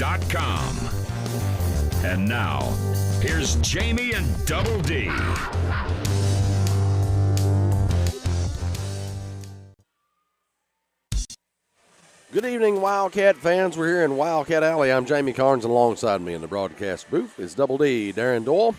PostgameSports.com. And now, here's Jamie and Double D. Good evening, Wildcat fans. We're here in Wildcat Alley. I'm Jamie Carnes, and alongside me in the broadcast booth is Double D, Darren Doyle.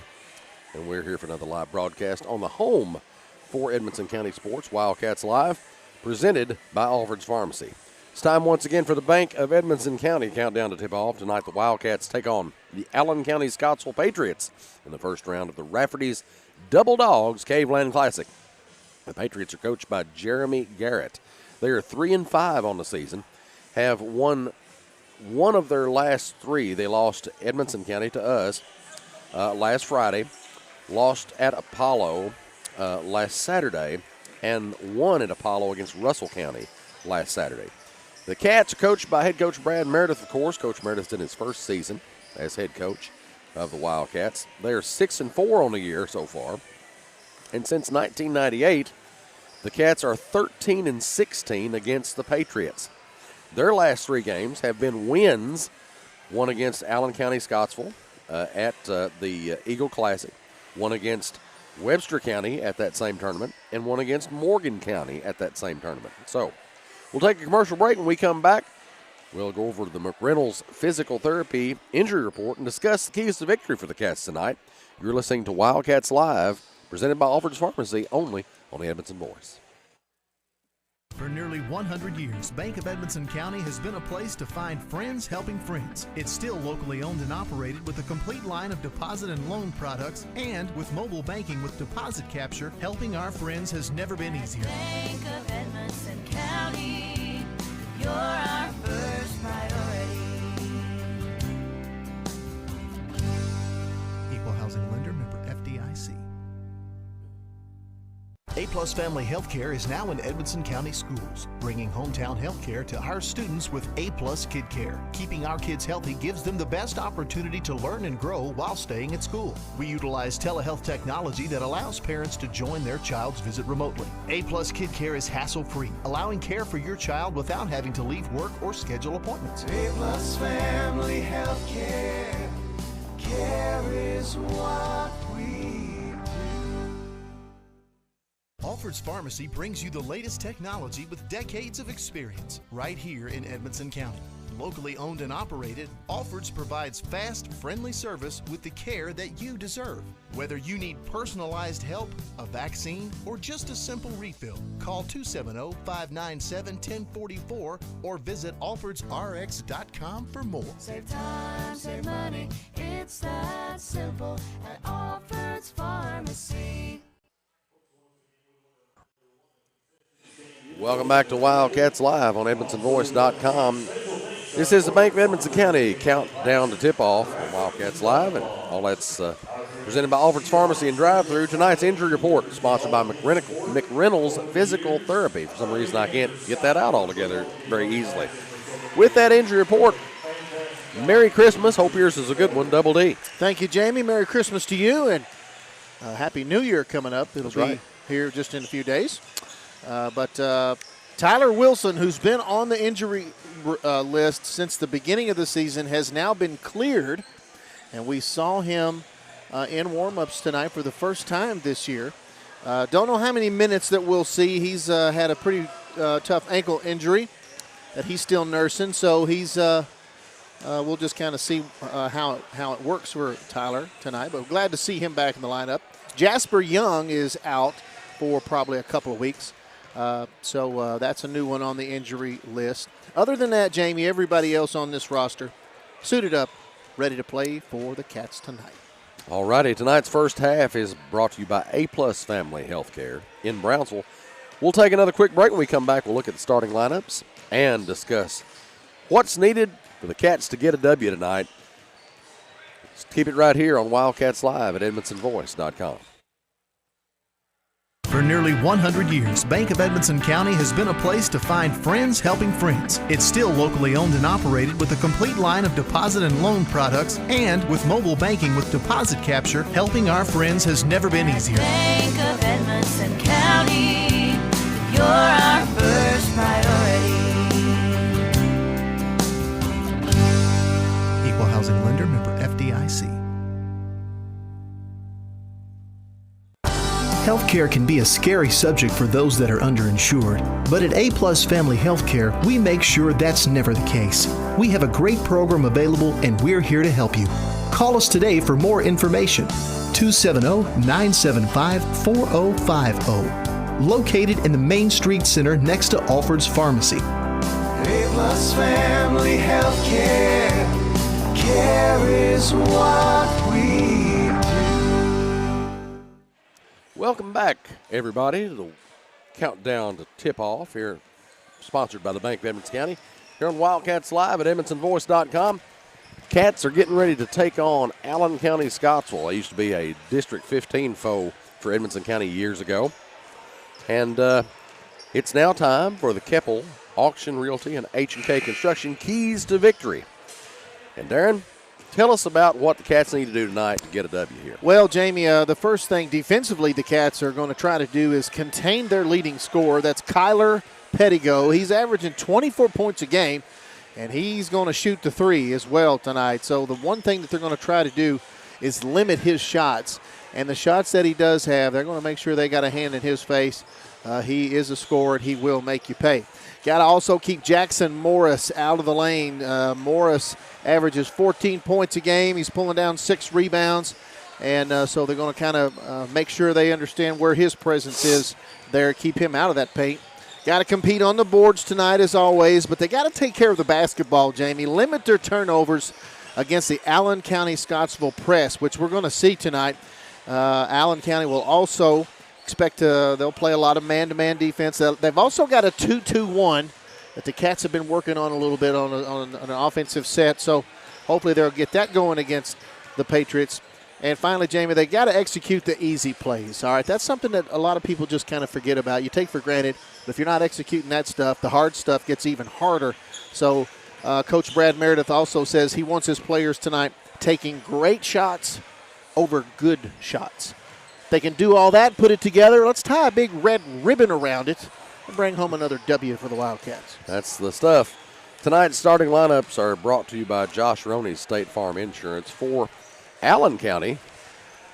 And we're here for another live broadcast on the home for Edmonson County Sports, Wildcats Live, presented by Alfred's Pharmacy. It's time once again for the Bank of Edmonson County countdown to tip off. Tonight, the Wildcats take on the Allen County Scottsville Patriots in the first round of the Rafferty's Double Dogs Caveland Classic. The Patriots are coached by Jeremy Garrett. They are 3-5 on the season, have won one of their last three. They lost to Edmonson County, to us, last Friday, lost at Apollo last Saturday, and won at Apollo against Russell County last Saturday. The Cats are coached by head coach Brad Meredith, of course. Coach Meredith's in his first season as head coach of the Wildcats. They are 6-4 on the year so far. And since 1998, the Cats are 13-16 against the Patriots. Their last three games have been wins, one against Allen County Scottsville at the Eagle Classic, one against Webster County at that same tournament, and one against Morgan County at that same tournament. So we'll take a commercial break. When we come back, we'll go over the McReynolds Physical Therapy Injury Report and discuss the keys to victory for the Cats tonight. You're listening to Wildcats Live, presented by Alfred's Pharmacy, only on the Edmonton Voice. For nearly 100 years, Bank of Edmonson County has been a place to find friends helping friends. It's still locally owned and operated with a complete line of deposit and loan products, and with mobile banking with deposit capture, helping our friends has never been easier. Bank of Edmonson County, you're our first priority. Equal housing lender, member FDIC. A-Plus Family Healthcare is now in Edmonson County Schools, bringing hometown healthcare to our students with A-Plus Kid Care. Keeping our kids healthy gives them the best opportunity to learn and grow while staying at school. We utilize telehealth technology that allows parents to join their child's visit remotely. A-Plus Kid Care is hassle-free, allowing care for your child without having to leave work or schedule appointments. A-Plus Family Healthcare, care is what we do. Alfred's Pharmacy brings you the latest technology with decades of experience right here in Edmonson County. Locally owned and operated, Alfred's provides fast, friendly service with the care that you deserve. Whether you need personalized help, a vaccine, or just a simple refill, call 270-597-1044 or visit alfredsrx.com for more. Save time, save money, it's that simple at Alfred's Pharmacy. Welcome back to Wildcats Live on EdmontonVoice.com. This is the Bank of Edmonson County countdown to tip-off on Wildcats Live, and all that's presented by Alfred's Pharmacy and Drive-Thru. Tonight's injury report sponsored by McReynolds Physical Therapy. For some reason, I can't get that out altogether very easily. With that injury report, Merry Christmas. Hope yours is a good one, Double D. Thank you, Jamie. Merry Christmas to you, and Happy New Year coming up. It'll be here just in a few days. But Tyler Wilson, who's been on the injury list since the beginning of the season, has now been cleared, and we saw him in warm-ups tonight for the first time this year. Don't know how many minutes that we'll see. He's had a pretty tough ankle injury that he's still nursing, so he's we'll just kind of see how it works for Tyler tonight. But we're glad to see him back in the lineup. Jasper Young is out for probably a couple of weeks. So that's a new one on the injury list. Other than that, Jamie, everybody else on this roster suited up, ready to play for the Cats tonight. All righty, tonight's first half is brought to you by A-Plus Family Healthcare in Brownsville. We'll take another quick break. When we come back, we'll look at the starting lineups and discuss what's needed for the Cats to get a W tonight. Let's keep it right here on Wildcats Live at EdmontonVoice.com. For nearly 100 years, Bank of Edmonson County has been a place to find friends helping friends. It's still locally owned and operated with a complete line of deposit and loan products, and with mobile banking with deposit capture, helping our friends has never been easier. Bank of Edmonson County, you're our first priority. housing lender, member FDIC. Healthcare can be a scary subject for those that are underinsured, but at A-Plus Family Healthcare, we make sure that's never the case. We have a great program available, and we're here to help you. Call us today for more information. 270-975-4050. Located in the Main Street Center next to Alford's Pharmacy. A-Plus Family Healthcare. Care is what we do. Welcome back, everybody, to the countdown to tip-off here, sponsored by the Bank of Edmonds County. Here on Wildcats Live at EdmondsonVoice.com. Cats are getting ready to take on Allen County Scottsville. They used to be a District 15 foe for Edmondson County years ago. And it's now time for the Keppel Auction Realty and H&K Construction keys to victory. And Darren, tell us about what the Cats need to do tonight to get a W here. Well, Jamie, the first thing defensively the Cats are going to try to do is contain their leading scorer. That's Kyler Pettigo. He's averaging 24 points a game, and he's going to shoot the three as well tonight. So the one thing that they're going to try to do is limit his shots. And the shots that he does have, they're going to make sure they got a hand in his face. He is a scorer, and he will make you pay. Got to also keep Jackson Morris out of the lane. Morris averages 14 points a game. He's pulling down 6 rebounds. And so they're going to kind of make sure they understand where his presence is there, keep him out of that paint. Got to compete on the boards tonight as always, but they got to take care of the basketball, Jamie. Limit their turnovers against the Allen County Scottsville press, which we're going to see tonight. Allen County will also expect they'll play a lot of man-to-man defense. They've also got a 2-2-1 that the Cats have been working on a little bit on an offensive set, so hopefully they'll get that going against the Patriots. And finally, Jamie, they got to execute the easy plays. All right, that's something that a lot of people just kind of forget about. You take for granted, but if you're not executing that stuff, the hard stuff gets even harder. So Coach Brad Meredith also says he wants his players tonight taking great shots over good shots. They can do all that, put it together. Let's tie a big red ribbon around it and bring home another W for the Wildcats. That's the stuff. Tonight's starting lineups are brought to you by Josh Roney's State Farm Insurance for Allen County.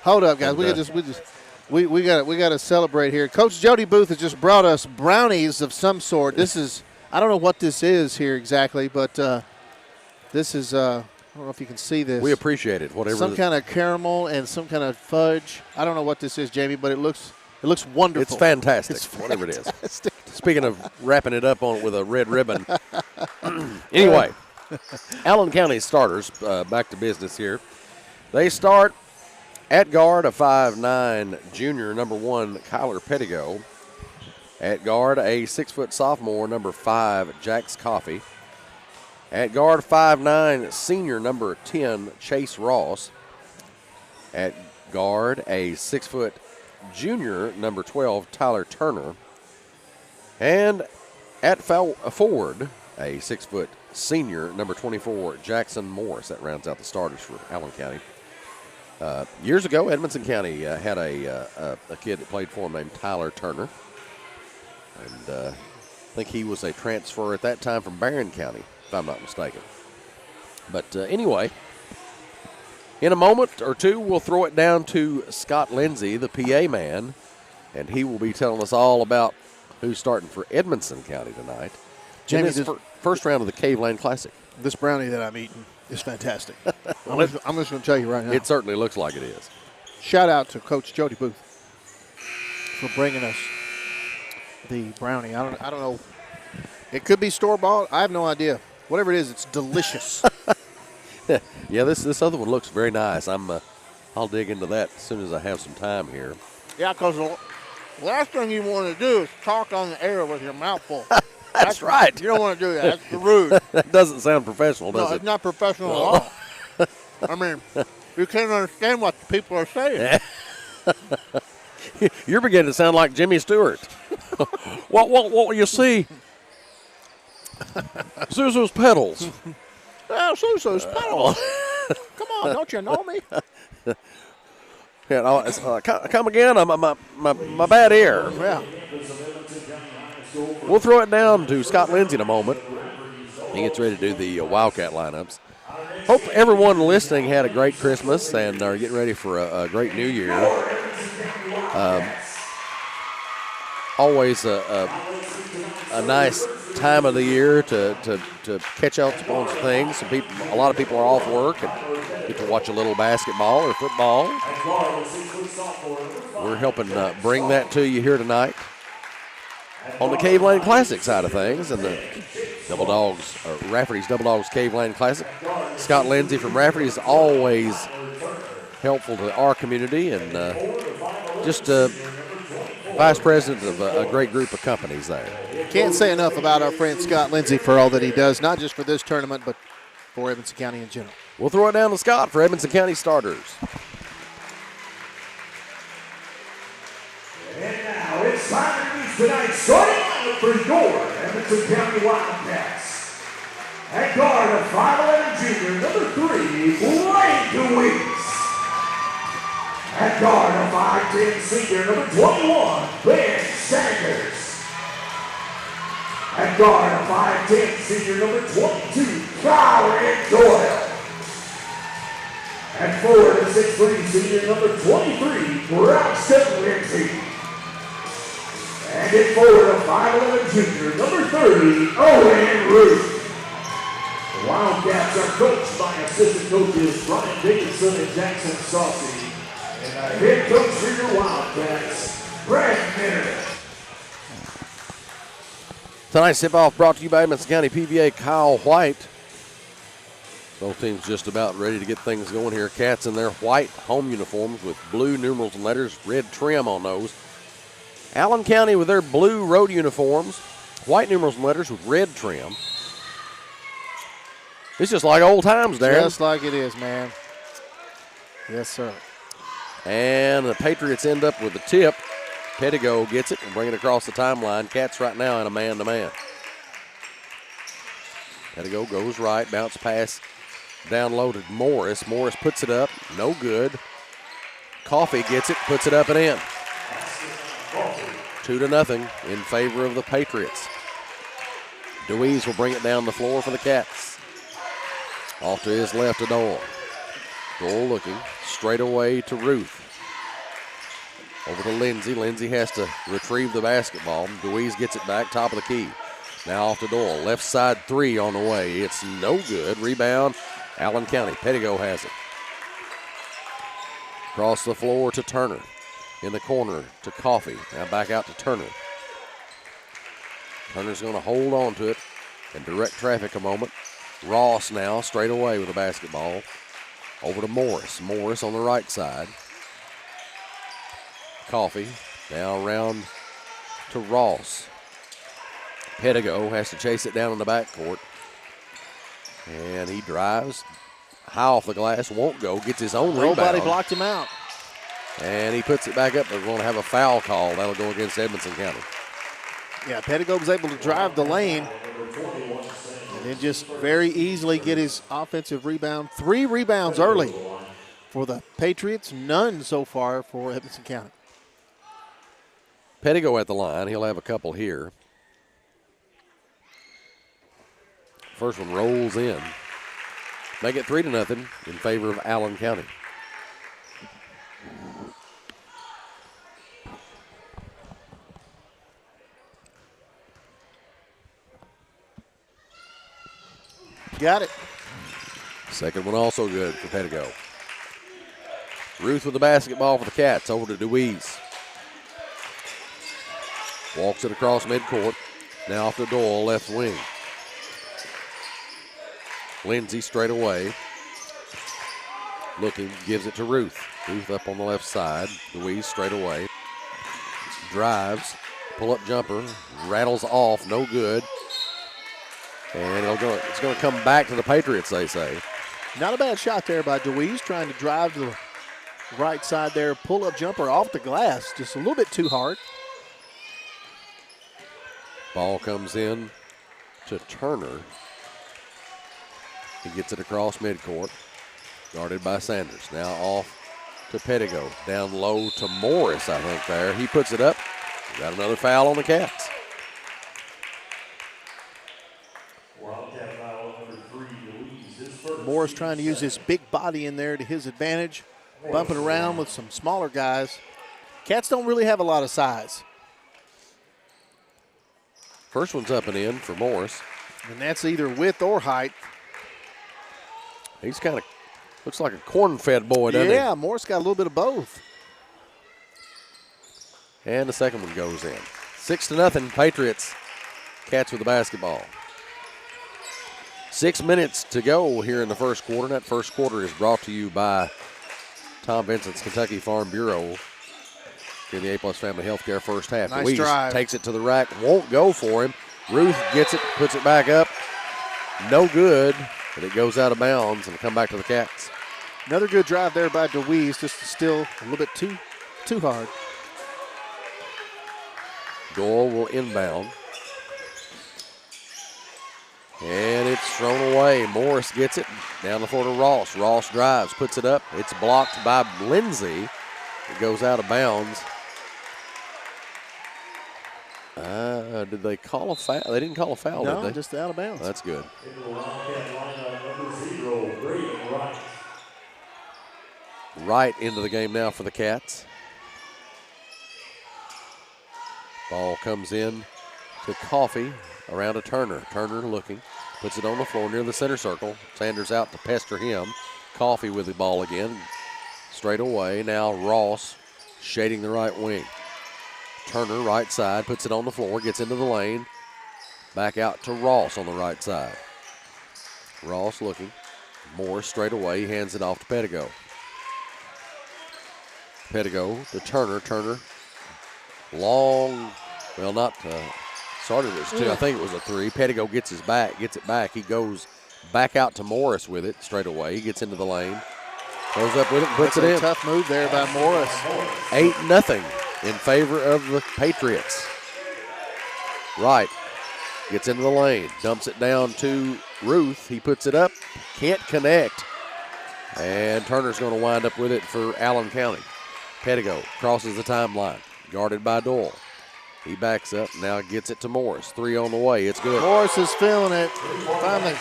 Hold up, guys. We got to celebrate here. Coach Jody Booth has just brought us brownies of some sort. This is, I don't know what this is here exactly, but this is I don't know if you can see this. We appreciate it. Whatever. Some kind of caramel and some kind of fudge. I don't know what this is, Jamie, but it looks wonderful. It's fantastic. It's whatever fantastic. it is. Speaking of wrapping it up with a red ribbon. Anyway, Allen County starters back to business here. They start at guard, a 5'9" junior, number 1, Kyler Pettigo. At guard, a 6-foot sophomore, number 5, Jax Coffey. At guard, 5'9", senior, number 10, Chase Ross. At guard, a 6-foot junior, number 12, Tyler Turner. And at forward, a 6-foot senior, number 24, Jackson Morris. That rounds out the starters for Allen County. Years ago, Edmonson County had a kid that played for him named Tyler Turner. And I think he was a transfer at that time from Barron County, if I'm not mistaken. But anyway, in a moment or two, we'll throw it down to Scott Lindsay, the PA man, and he will be telling us all about who's starting for Edmonson County tonight. Jamie, in this first round of the Cave Lane Classic. This brownie that I'm eating is fantastic. I'm just going to tell you right now. It certainly looks like it is. Shout out to Coach Jody Booth for bringing us the brownie. I don't know. It could be store-bought. I have no idea. Whatever it is, it's delicious. Yeah, this other one looks very nice. I'll dig into that as soon as I have some time here. Yeah, because the last thing you want to do is talk on the air with your mouth full. That's right. You don't want to do that. That's rude. That doesn't sound professional, does No, it? it's not professional at all. I mean, you can't understand what the people are saying. You're beginning to sound like Jimmy Stewart. What will you see? Zuzu's pedals. Yeah, Susu's pedal. Come on, don't you know me? Yeah, come again? My bad ear. Yeah. We'll throw it down to Scott Lindsay in a moment. He gets ready to do the Wildcat lineups. Hope everyone listening had a great Christmas and are getting ready for a great New Year. Always a nice time of the year to catch up on some things. A lot of people are off work and people watch a little basketball or football. We're helping bring that to you here tonight on the Cave Lane Classic side of things and the Rafferty's Double Dogs Cave Lane Classic. Scott Lindsay from Rafferty is always helpful to our community and just vice president of a great group of companies there. Can't say enough about our friend Scott Lindsay for all that he does, not just for this tournament, but for Edmonson County in general. We'll throw it down to Scott for Edmonson County starters. And now it's time to meet tonight's starting lineup for your Edmonson County Wildcats. At guard, a 5'11" junior, number 3, Blake DeWeese. At guard, a 5'10" senior, number 21, Ben Sanders. At guard, a 5'10" senior, number 22, Kyron Doyle. At forward, a 6'3" senior, number 23, Braxton Lindsay. And at forward, a 5'11" junior, number 30, Owen Root. The Wildcats are coached by assistant coaches Brian Dickinson and Jackson Saucy. And our head coach for your Wildcats, Brad Minner. Tonight's tip-off brought to you by Edmonson County PVA Kyle White. Both teams just about ready to get things going here. Cats in their white home uniforms with blue numerals and letters, red trim on those. Allen County with their blue road uniforms, white numerals and letters with red trim. It's just like old times, Darren. Just like it is, man. Yes, sir. And the Patriots end up with the tip. Pettigo gets it and bring it across the timeline. Cats right now in a man-to-man. Pettigo goes right, bounce pass down low to Morris. Morris puts it up, no good. Coffee gets it, puts it up and in. 2-0 in favor of the Patriots. DeWeese will bring it down the floor for the Cats. Off to his left to Doyle. Doyle looking straight away to Ruth. Over to Lindsay. Lindsay has to retrieve the basketball. DeWeese gets it back, top of the key. Now off to Doyle. Left side 3 on the way. It's no good. Rebound, Allen County. Pettigo has it. Across the floor to Turner. In the corner to Coffee. Now back out to Turner. Turner's going to hold on to it and direct traffic a moment. Ross now straight away with the basketball. Over to Morris. Morris on the right side. Coffee down around to Ross. Pettigo has to chase it down in the backcourt. And he drives high off the glass, won't go, gets his own rebound. Nobody blocked him out. And he puts it back up. They're going to have a foul call. That'll go against Edmonson County. Yeah, Pettigo was able to drive the lane and then just very easily get his offensive rebound. 3 rebounds early for the Patriots, none so far for Edmonson County. Pettigo at the line. He'll have a couple here. First one rolls in. Make it 3-0 in favor of Allen County. Got it. Second one also good for Pettigo. Ruth with the basketball for the Cats. Over to DeWeese. Walks it across midcourt. Now off to Doyle, left wing. Lindsay straight away. Looking, gives it to Ruth. Ruth up on the left side. DeWeese straight away. Drives. Pull-up jumper. Rattles off. No good. And it's going to come back to the Patriots, they say. Not a bad shot there by DeWeese, trying to drive to the right side there. Pull-up jumper off the glass. Just a little bit too hard. Ball comes in to Turner. He gets it across midcourt. Guarded by Sanders. Now off to Pettigo. Down low to Morris, I think, there. He puts it up. Got another foul on the Cats. Morris trying to use his big body in there to his advantage, bumping around with some smaller guys. Cats don't really have a lot of size. First one's up and in for Morris. And that's either width or height. He's kind of looks like a corn-fed boy, doesn't he? Yeah, Morris got a little bit of both. And the second one goes in. 6-0, Patriots. Cats with the basketball. 6 minutes to go here in the first quarter. And that first quarter is brought to you by Tom Vincent's Kentucky Farm Bureau. Here in the A-Plus Family Healthcare first half. Nice Louise drive. takes it to the rack. Won't go for him. Ruth gets it, puts it back up. No good, but it goes out of bounds and come back to the Cats. Another good drive there by DeWeese, just still a little bit too hard. Doyle will inbound. And it's thrown away. Morris gets it down the floor to Ross. Ross drives, puts it up. It's blocked by Lindsay. It goes out of bounds. Did they call a foul? They didn't call a foul, No, did they? just out of bounds. That's good. Right into the game now for the Cats. Ball comes in to Coffee around to Turner. Turner looking, puts it on the floor near the center circle. Sanders out to pester him. Coffee with the ball again. Straight away. Now Ross shading the right wing. Turner right side, puts it on the floor, gets into the lane. Back out to Ross on the right side. Ross looking. Morris straight away. He hands it off to Pettigo. Pettigo to Turner. Turner. Long, well, not started as two. I think it was a three. Pettigo gets it back. He goes back out to Morris with it straight away. He gets into the lane. Goes up with it and puts it in. Tough move there by Morris. 8-0 in favor of the Patriots. Wright gets into the lane, dumps it down to Ruth. He puts it up, can't connect. And Turner's going to wind up with it for Allen County. Pettigo crosses the timeline, guarded by Doyle. He backs up, now gets it to Morris. Three on the way, it's good. Morris is feeling it. Finally,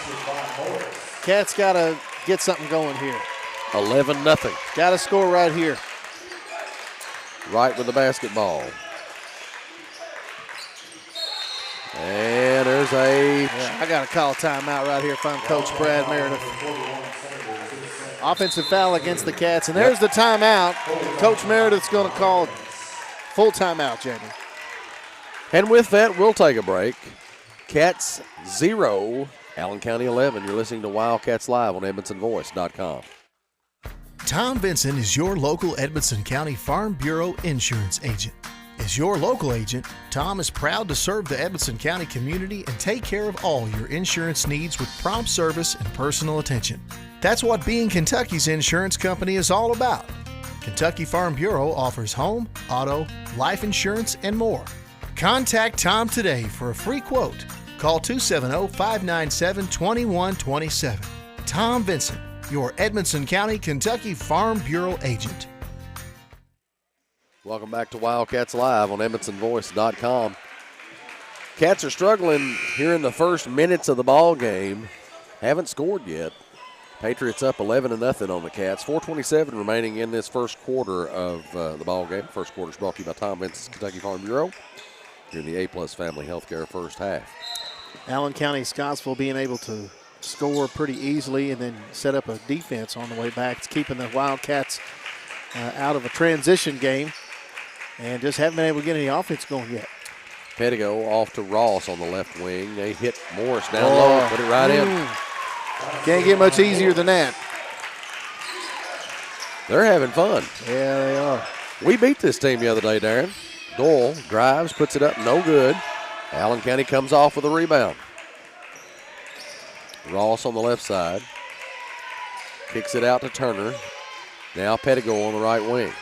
Cats got to get something going here. 11-0. Got to score right here. Wright with the basketball. And there's I got to call a timeout right here if I'm Coach Brad Meredith. Offensive foul against the Cats, and there's the timeout. Coach Meredith's going to call full timeout, Jamie. And with that, we'll take a break. Cats 0, Allen County 11. You're listening to Wildcats Live on EdmondsonVoice.com. Tom Vincent is your local Edmonson County Farm Bureau insurance agent. As your local agent, Tom is proud to serve the Edmonson County community and take care of all your insurance needs with prompt service and personal attention. That's what being Kentucky's insurance company is all about. Kentucky Farm Bureau offers home, auto, life insurance, and more. Contact Tom today for a free quote. Call 270-597-2127. Tom Vincent, your Edmonson County, Kentucky Farm Bureau agent. Welcome back to Wildcats Live on EdmondsonVoice.com. Cats are struggling here in the first minutes of the ball game. Haven't scored yet. Patriots up 11-0 on the Cats. 4:27 remaining in this first quarter of the ball game. First quarter is brought to you by Tom Vincent's Kentucky Farm Bureau. Here in the A-Plus Family Healthcare first half. Allen County, Scottsville being able to score pretty easily and then set up a defense on the way back. It's keeping the Wildcats out of a transition game and just haven't been able to get any offense going yet. Pettigo off to Ross on the left wing. They hit Morris down low, put it right in. Can't get much easier than that. They're having fun. Yeah, they are. We beat this team the other day, Darren. Doyle drives, puts it up, no good. Allen County comes off with a rebound. Ross on the left side. Kicks it out to Turner. Now Pettigo on the right wing.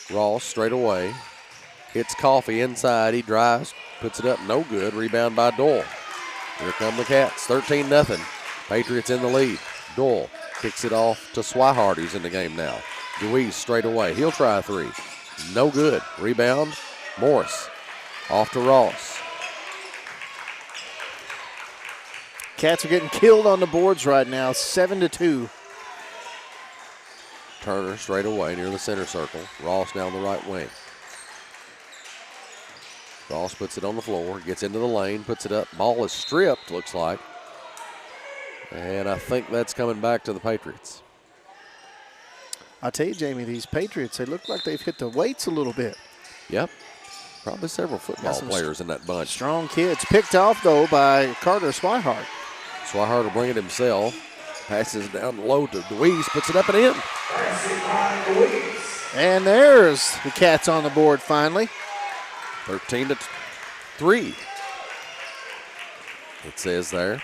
Ross straight away. Hits Coffee inside. He drives, puts it up, no good. Rebound by Doyle. Here come the Cats, 13-0. Patriots in the lead. Doyle kicks it off to Swihart, who's in the game now. DeWeese straight away. He'll try a three. No good. Rebound, Morris. Off to Ross. Cats are getting killed on the boards right now, 7-2. Turner straight away near the center circle. Ross down the right wing. Ross puts it on the floor, gets into the lane, puts it up. Ball is stripped, looks like. And I think that's coming back to the Patriots. I'll tell you, Jamie, these Patriots, they look like they've hit the weights a little bit. Yep. Probably several football players in that bunch. Strong kids. Picked off, though, by Carter Swihart. Swihart will bring it himself. Passes down low to Deweese, puts it up and in. And there's the Cats on the board finally. 13-3. It says there.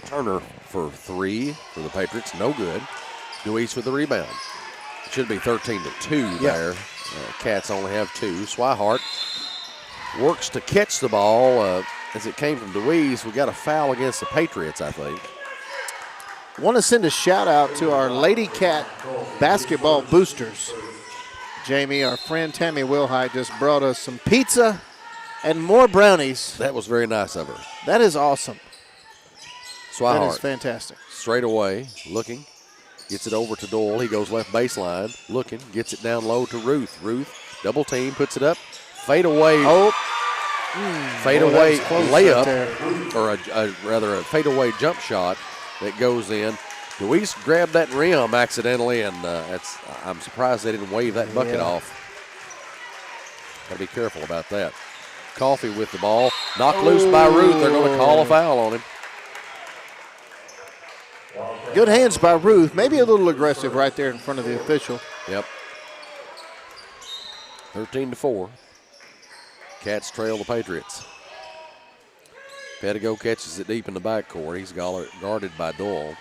Turner for 3 for the Patriots, no good. Deweese with the rebound. It should be 13-2 there. Cats only have 2. Swihart works to catch the ball as it came from Deweese. We got a foul against the Patriots, I think. Want to send a shout out to our Lady Cat basketball boosters. Jamie, our friend Tammy Wilhite just brought us some pizza and more brownies. That was very nice of her. That is awesome. Swihart. That is fantastic. Straight away, looking. Gets it over to Doyle. He goes left baseline, looking. Gets it down low to Ruth. Ruth, double team, puts it up. Fade away. Fade away layup, right, or a fade away jump shot that goes in. Deweese grabbed that rim accidentally, and I'm surprised they didn't wave that bucket off. Got to be careful about that. Coffee with the ball. Knocked loose by Ruth. They're going to call a foul on him. Good hands by Ruth. Maybe a little aggressive right there in front of the official. Yep. 13-4. Cats trail the Patriots. Pettigo catches it deep in the backcourt. He's guarded by Doyle.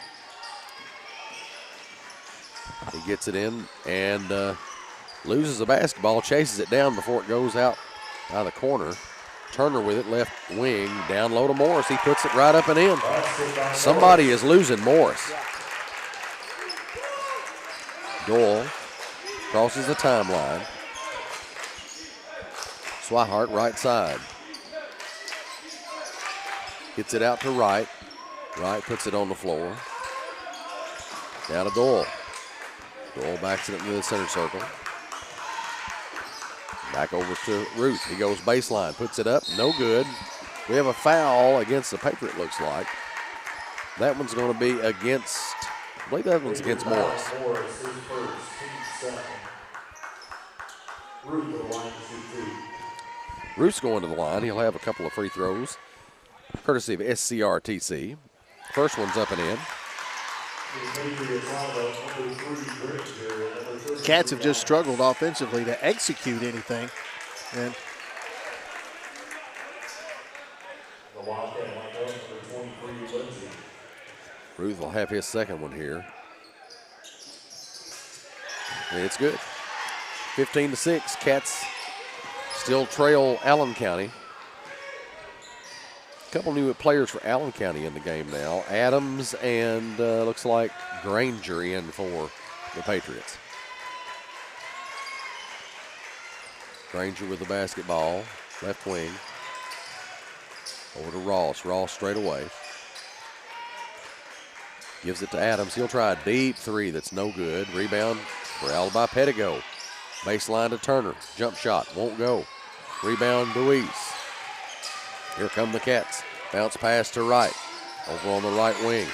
He gets it in and loses the basketball, chases it down before it goes out of the corner. Turner with it, left wing, down low to Morris. He puts it right up and in. Somebody is losing Morris. Doyle crosses the timeline. Swihart right side. Gets it out to Wright. Wright puts it on the floor. Down to Doyle. Doyle backs it into the center circle. Back over to Ruth. He goes baseline, puts it up, no good. We have a foul against the Patriot, looks like. That one's going to be against, I believe that one's against Morris. Ruth's going to the line. He'll have a couple of free throws, courtesy of SCRTC. First one's up and in. Cats have just struggled offensively to execute anything. And Ruth will have his second one here. And it's good. 15-6. Cats still trail Allen County. A couple new players for Allen County in the game now. Adams and looks like Granger in for the Patriots. Granger with the basketball, left wing. Over to Ross. Ross straight away. Gives it to Adams. He'll try a deep three that's no good. Rebound corralled by Pettigo. Baseline to Turner. Jump shot won't go. Rebound Deweese. Here come the Cats. Bounce pass to Wright. Over on the right wing.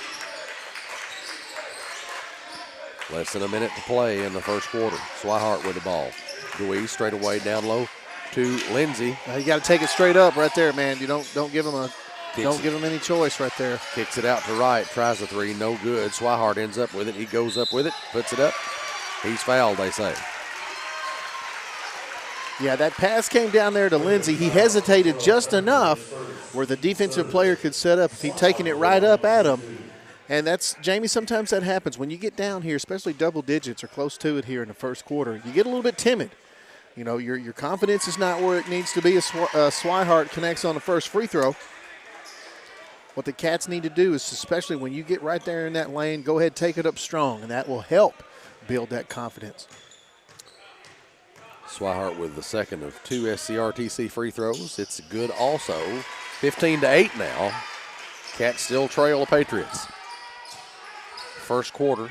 Less than a minute to play in the first quarter. Swihart with the ball. Deweese straight away down low to Lindsey. you got to take it straight up right there, man. You don't give him any choice right there. Kicks it out to Wright. Tries a three. No good. Swihart ends up with it. He goes up with it. Puts it up. He's fouled, they say. Yeah, that pass came down there to Lindsey. He hesitated just enough where the defensive player could set up if he'd taken it right up at him. And that's, Jamie, sometimes that happens. When you get down here, especially double digits or close to it here in the first quarter, you get a little bit timid. You know, your confidence is not where it needs to be as Swihart connects on the first free throw. What the Cats need to do is, especially when you get right there in that lane, go ahead, take it up strong, and that will help build that confidence. Swihart with the second of 2 SCRTC free throws. It's good also. 15-8 now. Cats still trail the Patriots. First quarter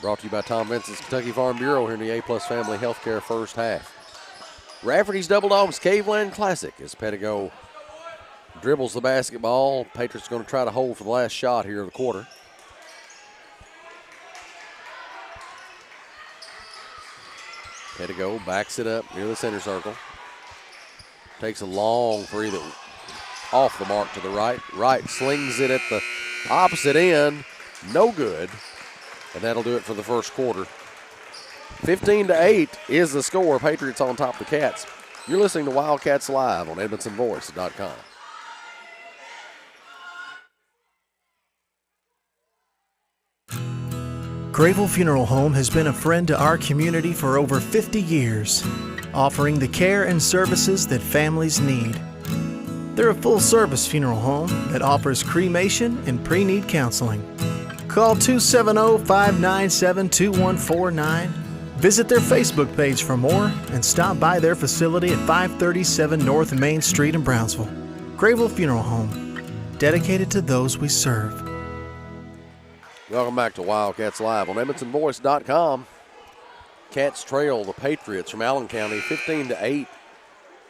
brought to you by Tom Vincent's Kentucky Farm Bureau here in the A-Plus Family Healthcare first half. Rafferty's Double Dogs Caveland Classic as Pettigo dribbles the basketball. Patriots going to try to hold for the last shot here of the quarter. Pettigo backs it up near the center circle. Takes a long three that off the mark to the right. Wright slings it at the opposite end. No good. And that'll do it for the first quarter. 15-8 is the score. Patriots on top of the Cats. You're listening to Wildcats Live on EdmontonVoice.com. Grayville Funeral Home has been a friend to our community for over 50 years, offering the care and services that families need. They're a full-service funeral home that offers cremation and pre-need counseling. Call 270-597-2149. Visit their Facebook page for more and stop by their facility at 537 North Main Street in Brownsville. Grayville Funeral Home, dedicated to those we serve. Welcome back to Wildcats Live on EdmontonVoice.com. Cats trail the Patriots from Allen County 15-8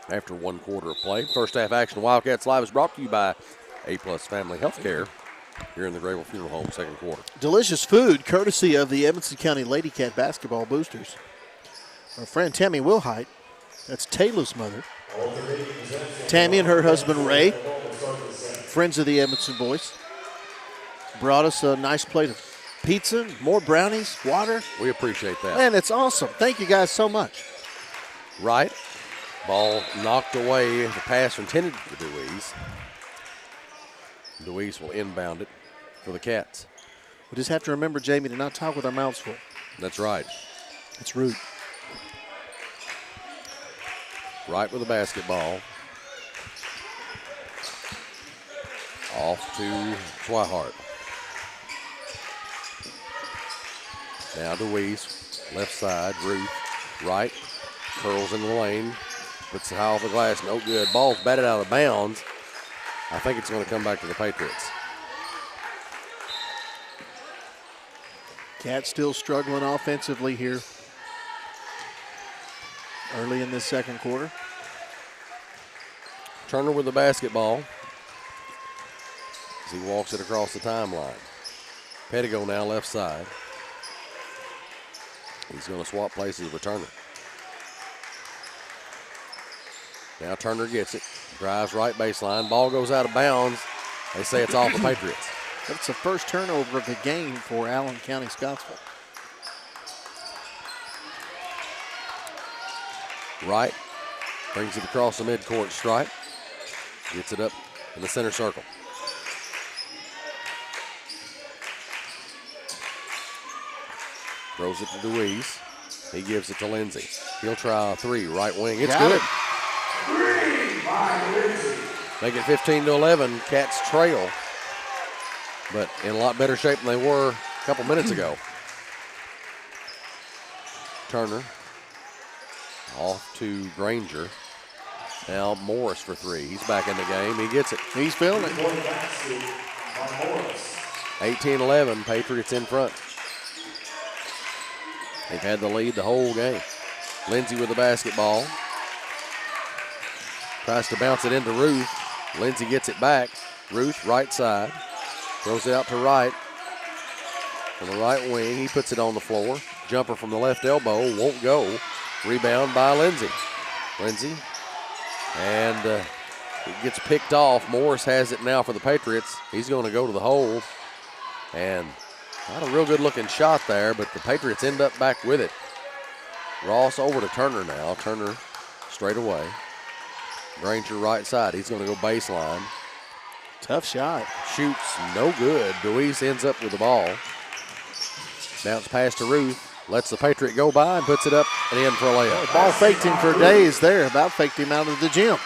after one quarter of play. First half action, Wildcats Live is brought to you by A-Plus Family Healthcare here in the Grayville Funeral Home second quarter. Delicious food courtesy of the Edmonson County Lady Cat basketball boosters. Our friend Tammy Wilhite, that's Taylor's mother. Tammy and her husband Ray, friends of the Edmonton boys, brought us a nice plate of pizza, more brownies, water. We appreciate that. Man, it's awesome. Thank you guys so much. Right. Ball knocked away. The pass intended for Deweese. Deweese will inbound it for the Cats. We just have to remember, Jamie, to not talk with our mouths full. That's right. It's rude. Right with the basketball. Off to Swihart. Now Deweese, left side, Ruth, right, curls into the lane, puts it high off the glass, no good. Ball's batted out of bounds. I think it's going to come back to the Patriots. Cats still struggling offensively here early in this second quarter. Turner with the basketball as he walks it across the timeline. Pettigo now left side. He's going to swap places with Turner. Now Turner gets it, drives right baseline. Ball goes out of bounds. They say it's off the Patriots. That's the first turnover of the game for Allen County Scottsville. Wright brings it across the midcourt stripe. Gets it up in the center circle. Throws it to Deweese. He gives it to Lindsey. He'll try a three, right wing. It's Got good. it. Make it 15-11. Cats trail, but in a lot better shape than they were a couple minutes ago. Turner off to Granger. Now Morris for three. He's back in the game. He gets it. He's feeling it. 18-11. Patriots in front. They've had the lead the whole game. Lindsey with the basketball. Tries to bounce it into Ruth. Lindsey gets it back. Ruth, right side. Throws it out to Wright. On the right wing, he puts it on the floor. Jumper from the left elbow, won't go. Rebound by Lindsey. Lindsey. And it gets picked off. Morris has it now for the Patriots. He's going to go to the hole. And not a real good looking shot there, but the Patriots end up back with it. Ross over to Turner now. Turner straight away. Granger right side. He's going to go baseline. Tough shot. Shoots no good. Deweese ends up with the ball. Bounce pass to Ruth. Lets the Patriot go by and puts it up and in for a layup. Ball faked him for days there. About faked him out of the gym.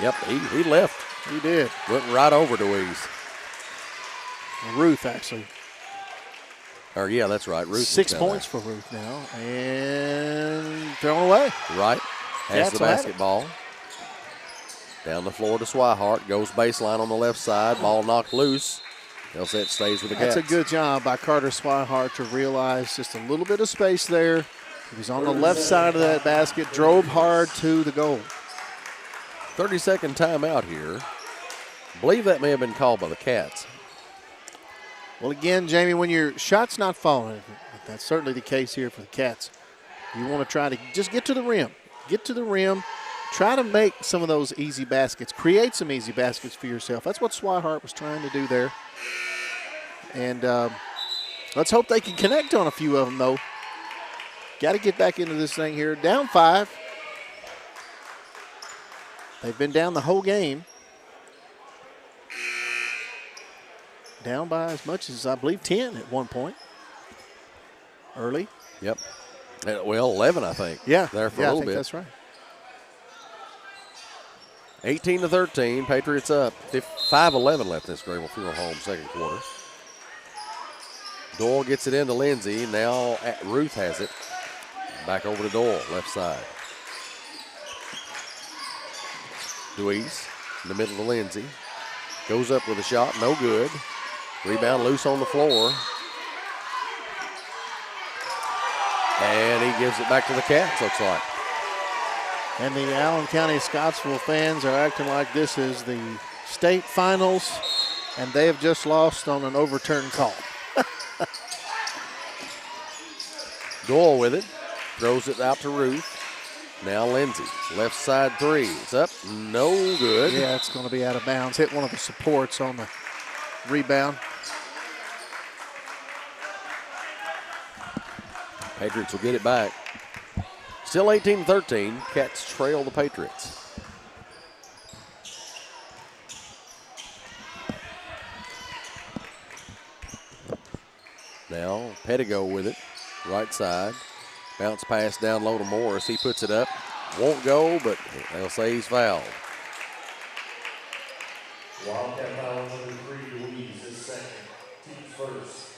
Yep, he left. He did. Went right over Deweese. Ruth, actually. Or, yeah, that's right. Ruth 6 was down points for Ruth now. And thrown away. there. Right. Has the Cats will have it. basketball. Down the floor to Swihart. Goes baseline on the left side. Ball knocked loose. Elsett stays with the Cats. That's a good job by Carter Swihart to realize just a little bit of space there. He was on the left side of that basket, drove hard to the goal. 30-second timeout here. I believe that may have been called by the Cats. Well, again, Jamie, when your shot's not falling, that's certainly the case here for the Cats. You want to try to just get to the rim. Get to the rim. Try to make some of those easy baskets. Create some easy baskets for yourself. That's what Swihart was trying to do there. And let's hope they can connect on a few of them, though. Got to get back into this thing here. Down 5. They've been down the whole game. Down by as much as, I believe, 10 at one point. Early. Yep. Well, 11, I think. Yeah. There for a I little think bit. That's right. 18-13. Patriots up. 5:11 left in this Grable Funeral Home second quarter. Doyle gets it into Lindsay. Now Ruth has it. Back over to Doyle, left side. Deweese in the middle of Lindsay. Goes up with a shot, no good. Rebound loose on the floor. And he gives it back to the Cats, looks like. And the Allen County Scottsville fans are acting like this is the state finals, and they have just lost on an overturned call. Doyle with it. Throws it out to Ruth. Now Lindsay. Left side three. It's up. No good. Yeah, it's going to be out of bounds. Hit one of the supports on the rebound. Patriots will get it back. Still 18-13. Cats trail the Patriots. Now Pettigo with it. Right side. Bounce pass down low to Morris. He puts it up. Won't go, but they'll say he's fouled. Wildcat foul number 3, Louise is second. Team first.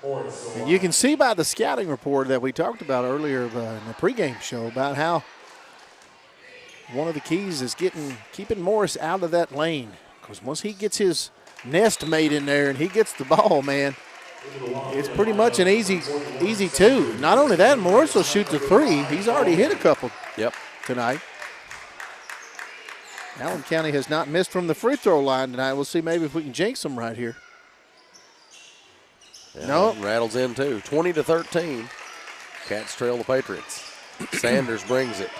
Morris. And you can see by the scouting report that we talked about earlier in the pregame show about how one of the keys is keeping Morris out of that lane. Because once he gets his nest made in there and he gets the ball, man, it's pretty much an easy two. Not only that, Morris will shoot the three. He's already hit a couple tonight. Allen County has not missed from the free throw line tonight. We'll see maybe if we can jinx them right here. Yeah, Nope. Rattles in too. 20-13. Cats trail the Patriots. Sanders brings it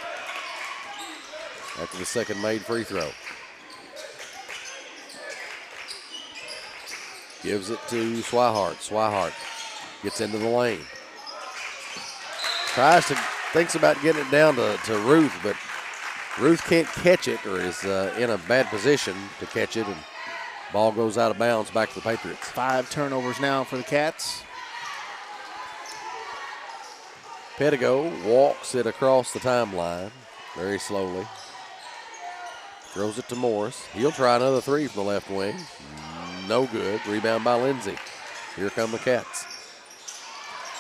after the second made free throw. Gives it to Swihart. Swihart gets into the lane. Thinks about getting it down to Ruth, but Ruth can't catch it or is in a bad position to catch it, and ball goes out of bounds back to the Patriots. 5 turnovers now for the Cats. Pettigo walks it across the timeline very slowly. Throws it to Morris. He'll try another three from the left wing. No good. Rebound by Lindsay. Here come the Cats.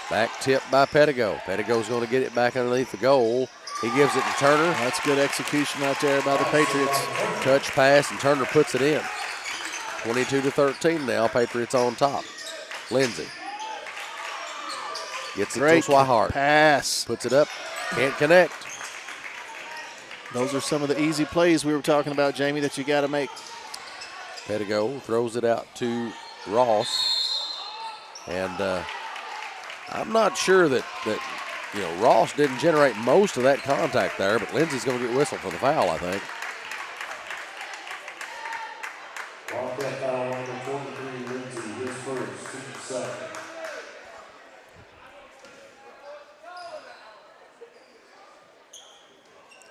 Back tip by Pettigo. Pettigo's going to get it back underneath the goal. He gives it to Turner. That's good execution out there by the Patriots. Touch pass, and Turner puts it in. 22-13 now. Patriots on top. Lindsay gets it Great to Swihart. pass. Puts it up. Can't connect. Those are some of the easy plays we were talking about, Jamie, that you got to make. Pettigo throws it out to Ross. And I'm not sure that Ross didn't generate most of that contact there, but Lindsay's going to get whistled for the foul, I think. Wildcat foul number 23, Lindsay, his first, team second.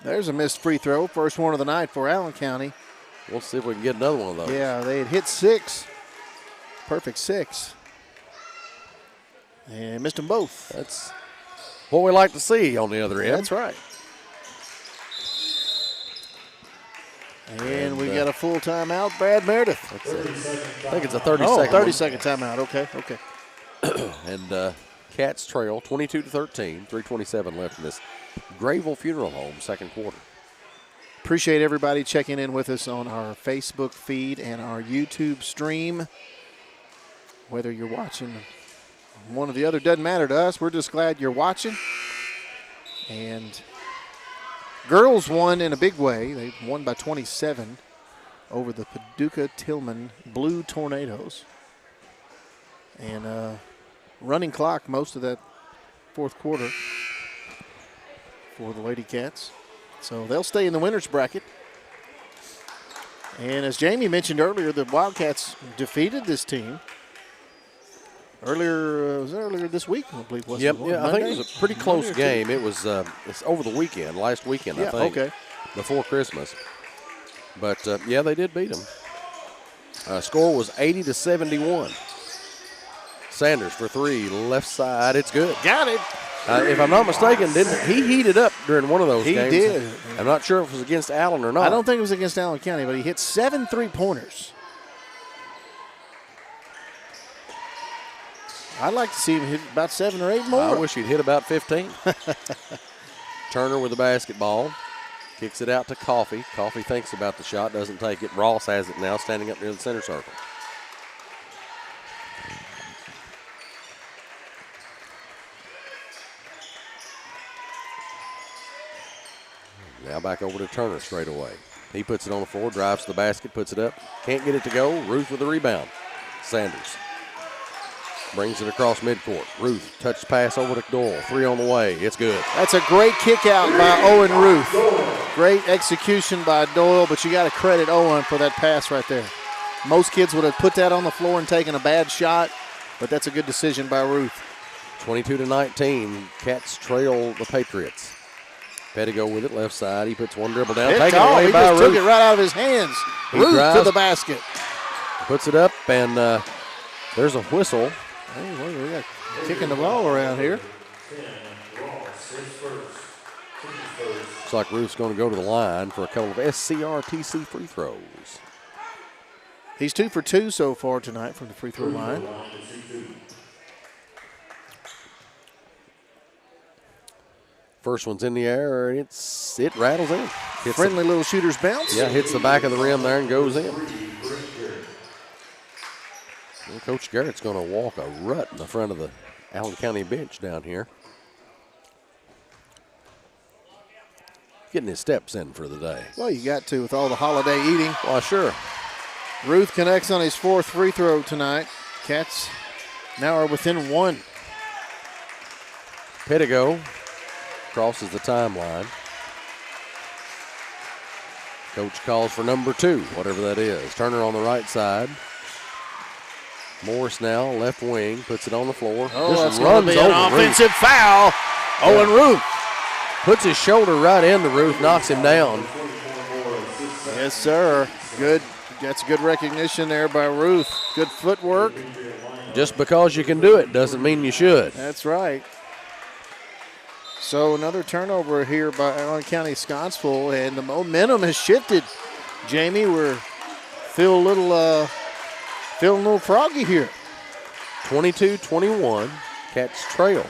There's a missed free throw. First one of the night for Allen County. We'll see if we can get another one of those. Yeah, they had hit 6. Perfect 6. And missed them both. That's what we like to see on the other end. That's right. And we got a full timeout, Brad Meredith. I think it's a 30-second. 30-second timeout. Okay. And Cats trail 22-13, 3:27 left in this Grayville Funeral Home second quarter. Appreciate everybody checking in with us on our Facebook feed and our YouTube stream. Whether you're watching one or the other doesn't matter to us. We're just glad you're watching. And girls won in a big way. They won by 27 over the Paducah-Tillman Blue Tornadoes. And running clock most of that fourth quarter for the Lady Cats. So they'll stay in the winners bracket. And as Jamie mentioned earlier, the Wildcats defeated this team earlier this week, I believe. I think it was a pretty close game. It was it's over the weekend, last weekend, I think. Okay. Before Christmas. But, they did beat them. Score was 80-71. Sanders for three, left side. It's good. Got it. If I'm not mistaken, he heated up during one of those games? He did. I'm not sure if it was against Allen or not. I don't think it was against Allen County, but he hit 7 3-pointers. I'd like to see him hit about 7 or 8 more. I wish he'd hit about 15. Turner with the basketball. Kicks it out to Coffey. Coffey thinks about the shot, doesn't take it. Ross has it now, standing up near the center circle. Now back over to Turner straight away. He puts it on the floor, drives to the basket, puts it up. Can't get it to go. Ruth with the rebound. Sanders brings it across midcourt. Ruth, touch pass over to Doyle. Three on the way. It's good. That's a great kick out by Owen Ruth. Great execution by Doyle, but you got to credit Owen for that pass right there. Most kids would have put that on the floor and taken a bad shot, but that's a good decision by Ruth. 22-19. Cats trail the Patriots. Pettigo with it, left side. He puts one dribble down. Taken away by Ruth. He just took it right out of his hands. Ruth to the basket. Puts it up, and there's a whistle. Hey, we got kicking the ball around here. Looks like Ruth's going to go to the line for a couple of SCRTC free throws. He's 2 for 2 so far tonight from the free throw line. First one's in the air, and it rattles in. Friendly little shooter's bounce. Yeah, hits the back of the rim there and goes in. Well, Coach Garrett's going to walk a rut in the front of the Allen County bench down here. Getting his steps in for the day. Well, you got to with all the holiday eating. Well, sure. Ruth connects on his 4th free throw tonight. Cats now are within 1. Pettigo crosses the timeline. Coach calls for number 2, whatever that is. Turner on the right side. Morris now, left wing, puts it on the floor. That's going to be an offensive foul. Owen Ruth puts his shoulder right into Ruth, knocks him down. Yes, sir. Good. That's good recognition there by Ruth. Good footwork. Just because you can do it doesn't mean you should. That's right. So another turnover here by Allen County Scottsville, and the momentum has shifted. Jamie, we're feeling a little froggy here. 22-21, Cats trail.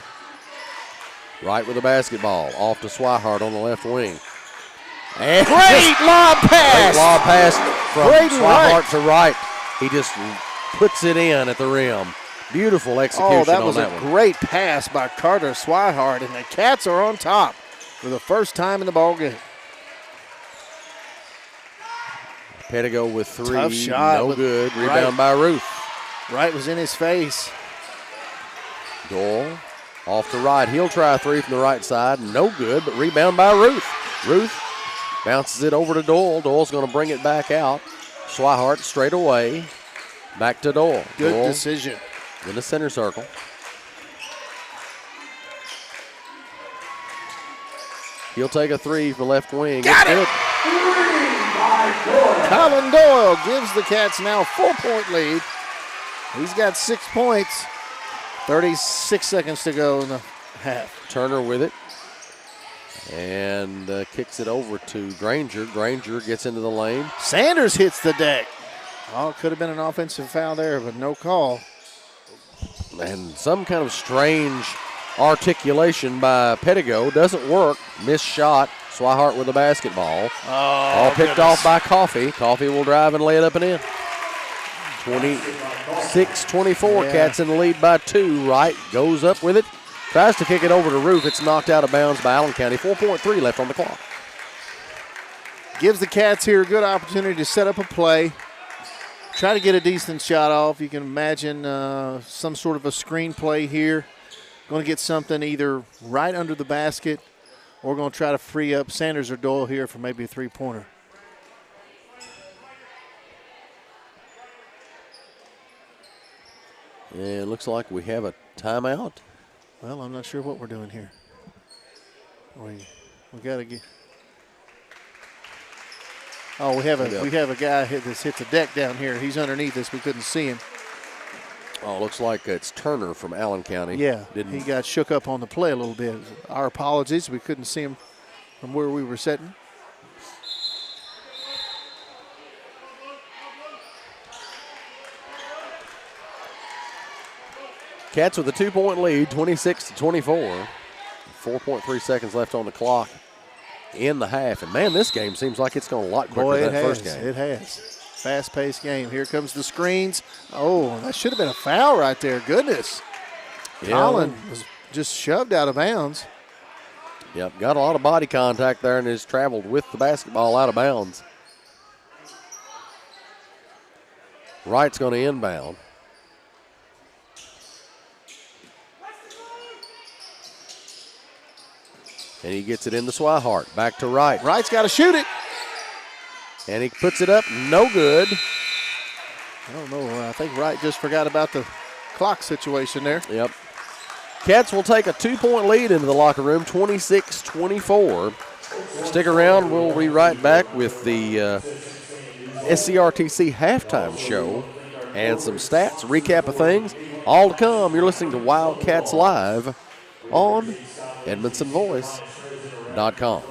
Wright with the basketball, off to Swihart on the left wing. And great lob pass. Great lob pass from Swihart to Wright. He just puts it in at the rim. Beautiful execution on that one. Oh, that was a great pass by Carter Swihart, and the Cats are on top for the first time in the ballgame. Pettigo with 3. Tough shot. No good. Rebound by Ruth. Wright was in his face. Doyle off to Wright. He'll try a 3 from the right side. No good, but rebound by Ruth. Ruth bounces it over to Doyle. Doyle's going to bring it back out. Swihart straight away. Back to Doyle. Good Doyle decision. in the center circle. He'll take a 3 from the left wing. Got it! Colin Doyle gives the Cats now a 4-point lead. He's got 6 points. 36 seconds to go in the half. Turner with it. And kicks it over to Granger. Granger gets into the lane. Sanders hits the deck. Oh, it could have been an offensive foul there, but no call. And some kind of strange articulation by Pettigo. Doesn't work. Missed shot. Swihart with the basketball. All picked off by Coffey. Coffey will drive and lay it up and in. 26-24. Yeah. Cats in the lead by 2. Wright goes up with it. Tries to kick it over to Roof. It's knocked out of bounds by Allen County. 4.3 left on the clock. Gives the Cats here a good opportunity to set up a play. Try to get a decent shot off. You can imagine some sort of a screen play here. Going to get something either right under the basket or going to try to free up Sanders or Doyle here for maybe a three-pointer. And it looks like we have a timeout. Well, I'm not sure what we're doing here. We got to get. Oh, we have a guy that's hit the deck down here. He's underneath us. We couldn't see him. Oh, looks like it's Turner from Allen County. Yeah, he got shook up on the play a little bit. Our apologies. We couldn't see him from where we were sitting. Cats with a 2-point lead, 26-24. 4.3 seconds left on the clock in the half. And, man, this game seems like it's going a lot quicker than that first game. It has. Fast-paced game. Here comes the screens. Oh, that should have been a foul right there. Goodness. Yeah. Colin was just shoved out of bounds. Yep, got a lot of body contact there and has traveled with the basketball out of bounds. Wright's going to inbound. And he gets it into Swihart. Back to Wright. Wright's got to shoot it. And he puts it up. No good. I don't know. I think Wright just forgot about the clock situation there. Yep. Cats will take a 2-point lead into the locker room, 26-24. Stick around. We'll be right back with the SCRTC halftime show and some stats, recap of things. All to come. You're listening to Wildcats Live on EdmondsonVoice.com.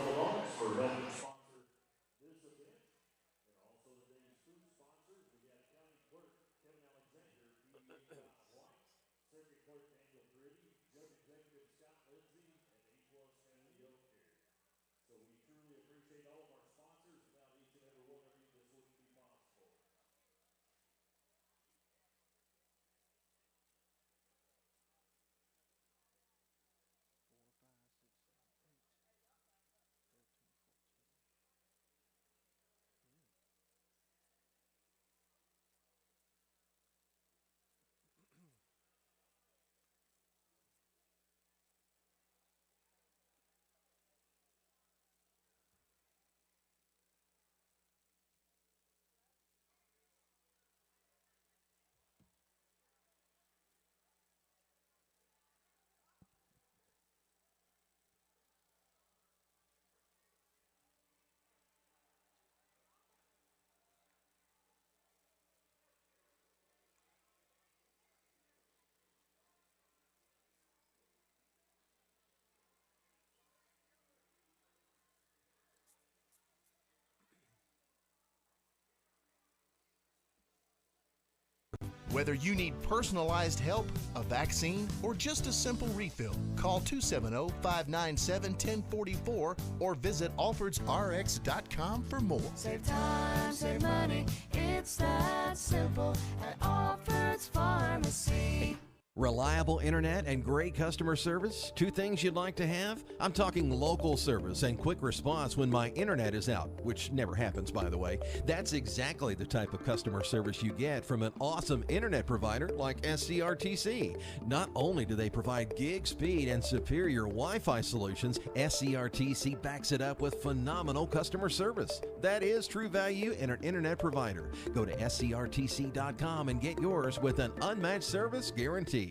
Whether you need personalized help, a vaccine, or just a simple refill, call 270-597-1044 or visit alfordsrx.com for more. Save time, save money, it's that simple at Alfred's Pharmacy. Reliable internet and great customer service, two things you'd like to have? I'm talking local service and quick response when my internet is out, which never happens, by the way. That's exactly the type of customer service you get from an awesome internet provider like SCRTC. Not only do they provide gig speed and superior Wi-Fi solutions, SCRTC backs it up with phenomenal customer service. That is true value in an internet provider. Go to scrtc.com and get yours with an unmatched service guarantee.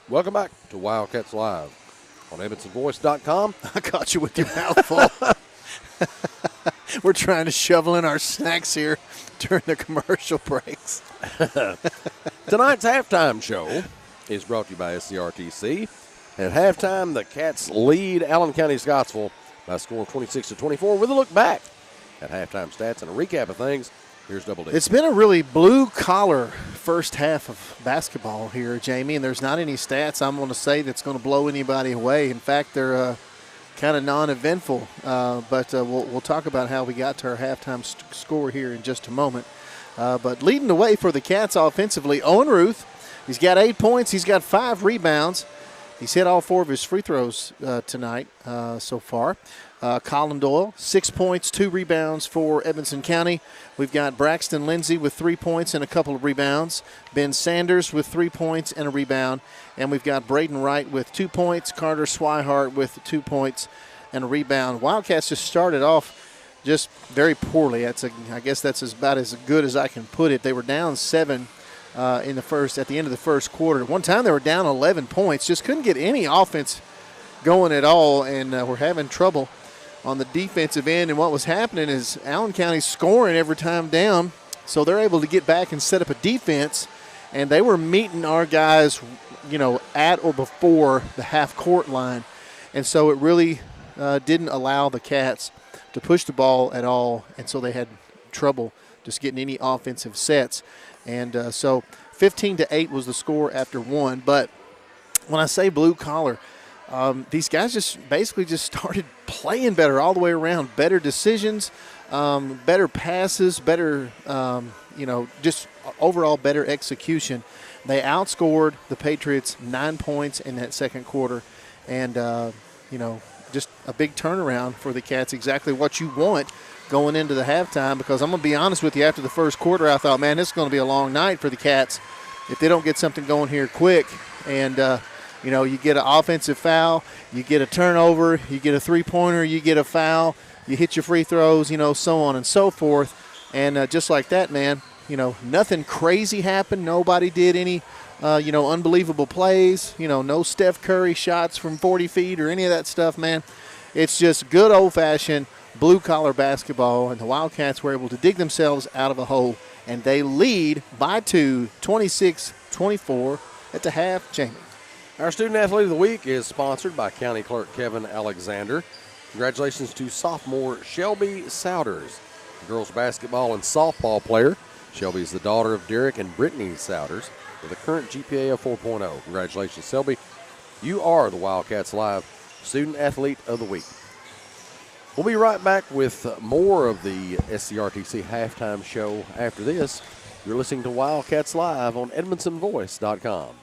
Welcome back to Wildcats Live on EdmondsonVoice.com. I caught you with your mouth full. We're trying to shovel in our snacks here during the commercial breaks. Tonight's halftime show is brought to you by SCRTC. At halftime, the Cats lead Allen County Scottsville by a score of 26-24. With a look back at halftime stats and a recap of things, here's Double D. It's been a really blue-collar first half of basketball here, Jamie, and there's not any stats I'm going to say that's going to blow anybody away. In fact, they're kind of non-eventful, but we'll talk about how we got to our halftime score here in just a moment. But leading the way for the Cats offensively, Owen Ruth. He's got 8 points. He's got 5 rebounds. He's hit all 4 of his free throws tonight so far. Colin Doyle, 6 points, 2 rebounds for Edmonson County. We've got Braxton Lindsay with 3 points and a couple of rebounds. Ben Sanders with 3 points and a rebound. And we've got Braden Wright with 2 points. Carter Swihart with 2 points and a rebound. Wildcats just started off just very poorly. I guess that's about as good as I can put it. They were down 7 at the end of the first quarter. One time they were down 11 points. Just couldn't get any offense going at all, and we're having trouble on the defensive end. And what was happening is Allen County scoring every time down, so they're able to get back and set up a defense, and they were meeting our guys, at or before the half-court line. And so it really didn't allow the Cats to push the ball at all, and so they had trouble just getting any offensive sets. And so 15-8 was the score after 1. But when I say blue-collar, these guys just started playing better all the way around. Better decisions, better passes, better, just overall better execution. They outscored the Patriots 9 points in that second quarter. And, just a big turnaround for the Cats, exactly what you want going into the halftime, because I'm going to be honest with you, after the first quarter, I thought, man, this is going to be a long night for the Cats if they don't get something going here quick. And, you get an offensive foul, you get a turnover, you get a three-pointer, you get a foul, you hit your free throws, so on and so forth. And just like that, man, nothing crazy happened. Nobody did any, unbelievable plays, no Steph Curry shots from 40 feet or any of that stuff, man. It's just good old-fashioned blue-collar basketball, and the Wildcats were able to dig themselves out of a hole, and they lead by 2, 26-24 at the half. Jamie. Our Student Athlete of the Week is sponsored by County Clerk Kevin Alexander. Congratulations to sophomore Shelby Souders, girls basketball and softball player. Shelby is the daughter of Derek and Brittany Souders with a current GPA of 4.0. Congratulations, Shelby. You are the Wildcats Live Student Athlete of the Week. We'll be right back with more of the SCRTC halftime show after this. You're listening to Wildcats Live on EdmondsonVoice.com.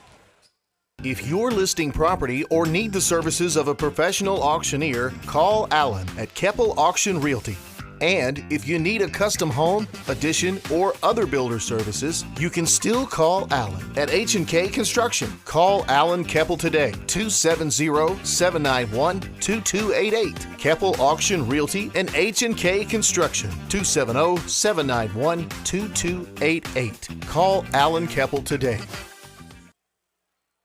If you're listing property or need the services of a professional auctioneer, call Alan at Keppel Auction Realty. And if you need a custom home, addition, or other builder services, you can still call Alan at H&K Construction. Call Alan Keppel today, 270-791-2288. Keppel Auction Realty and H&K Construction, 270-791-2288. Call Alan Keppel today.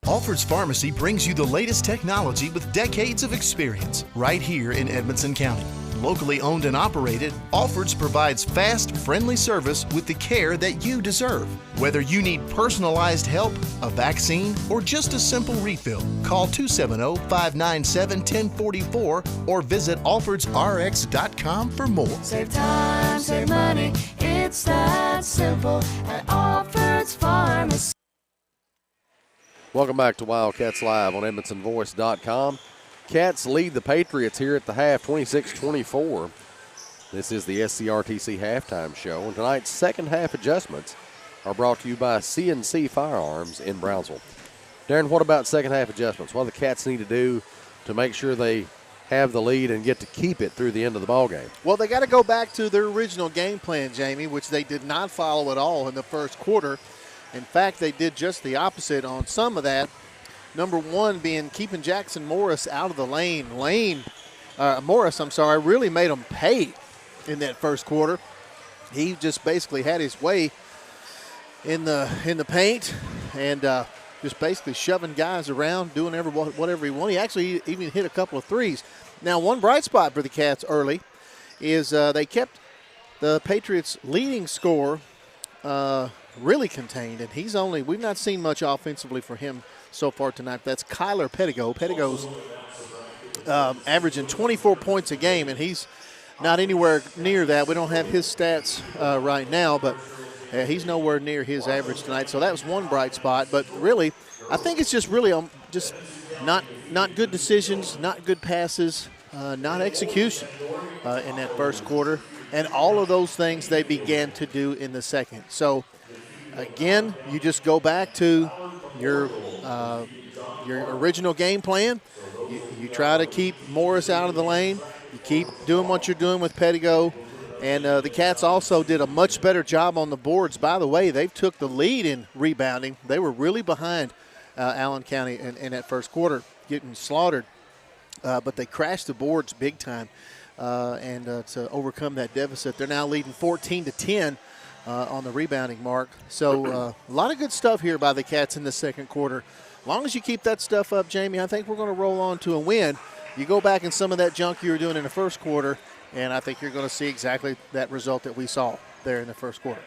Alfred's Pharmacy brings you the latest technology with decades of experience right here in Edmonson County. Locally owned and operated, Alfred's provides fast, friendly service with the care that you deserve. Whether you need personalized help, a vaccine, or just a simple refill, call 270-597-1044 or visit alfordsrx.com for more. Save time, save money, it's that simple at Alfred's Pharmacy. Welcome back to Wildcats Live on EdmondsonVoice.com. Cats lead the Patriots here at the half, 26-24. This is the SCRTC halftime show, and tonight's second half adjustments are brought to you by CNC Firearms in Brownsville. Darren, what about second half adjustments? What do the Cats need to do to make sure they have the lead and get to keep it through the end of the ballgame? Well, they got to go back to their original game plan, Jamie, which they did not follow at all in the first quarter. In fact, they did just the opposite on some of that. Number one being keeping Jackson Morris out of the lane. Morris really made him pay in that first quarter. He just basically had his way in the paint and just basically shoving guys around, doing whatever he wanted. He actually even hit a couple of threes. Now, one bright spot for the Cats early is they kept the Patriots' leading scorer really contained, and we've not seen much offensively for him so far tonight. That's Kyler Pettigo. Pettigo's averaging 24 points a game, and he's not anywhere near that. We don't have his stats right now, but he's nowhere near his average tonight. So that was one bright spot. But really, I think it's just really just not good decisions, not good passes, not execution in that first quarter. And all of those things they began to do in the second. So, again, you just go back to your original game plan. You try to keep Morris out of the lane. You keep doing what you're doing with Pettigo. And the Cats also did a much better job on the boards. By the way, they took the lead in rebounding. They were really behind Allen County in that first quarter, getting slaughtered. But they crashed the boards big time. And to overcome that deficit, they're now leading 14-10 on the rebounding mark. So a lot of good stuff here by the Cats in the second quarter. As long as you keep that stuff up, Jamie, I think we're going to roll on to a win. You go back in some of that junk you were doing in the first quarter, and I think you're going to see exactly that result that we saw there in the first quarter.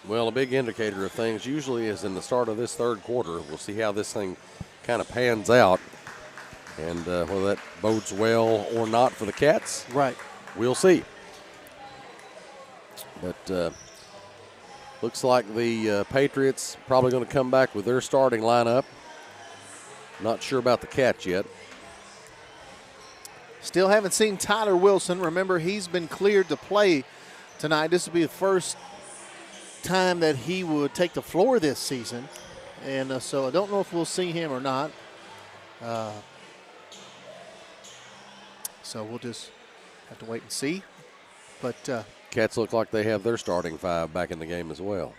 Well, a big indicator of things usually is in the start of this third quarter. We'll see how this thing kind of pans out. And whether that bodes well or not for the Cats, right? We'll see. But looks like the Patriots probably going to come back with their starting lineup. Not sure about the Cats yet. Still haven't seen Tyler Wilson. Remember, he's been cleared to play tonight. This will be the first time that he would take the floor this season. And so I don't know if we'll see him or not. So we'll just have to wait and see. But Cats look like they have their starting five back in the game as well.